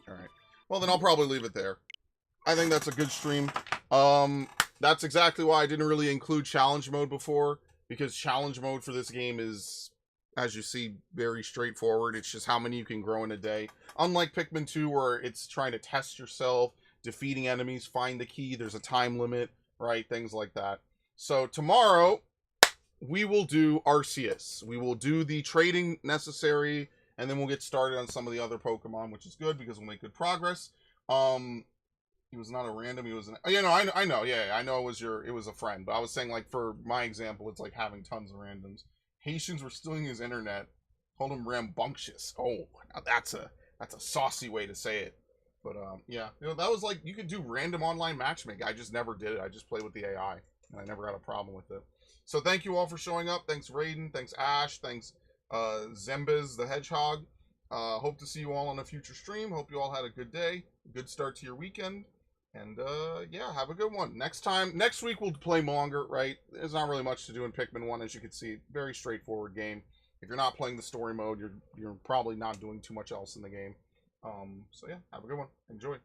Alright. Well, then I'll probably leave it there. I think that's a good stream. That's exactly why I didn't really include challenge mode before, because challenge mode for this game is as you see, very straightforward. It's just how many you can grow in a day. Unlike Pikmin 2, where it's trying to test yourself, defeating enemies, find the key, there's a time limit, right? Things like that. So tomorrow, we will do Arceus. We will do the trading necessary, and then we'll get started on some of the other Pokemon, which is good because we'll make good progress. He was not a random. He was an. You know, I know. Yeah, I know it was a friend. But I was saying, like, for my example, it's like having tons of randoms. Haitians were stealing his internet. Called him rambunctious. Oh, now that's a saucy way to say it. But yeah, you know, that was like you could do random online matchmaking. I just never did it. I just played with the AI, and I never had a problem with it. So thank you all for showing up. Thanks Raiden. Thanks Ash. Thanks Zembiz the Hedgehog. Hope to see you all on a future stream. Hope you all had a good day. Good start to your weekend. And yeah, have a good one. Next week we'll play longer, right? There's not really much to do in Pikmin 1, as you can see. Very straightforward game. If you're not playing the story mode, you're probably not doing too much else in the game. So yeah, have a good one. Enjoy.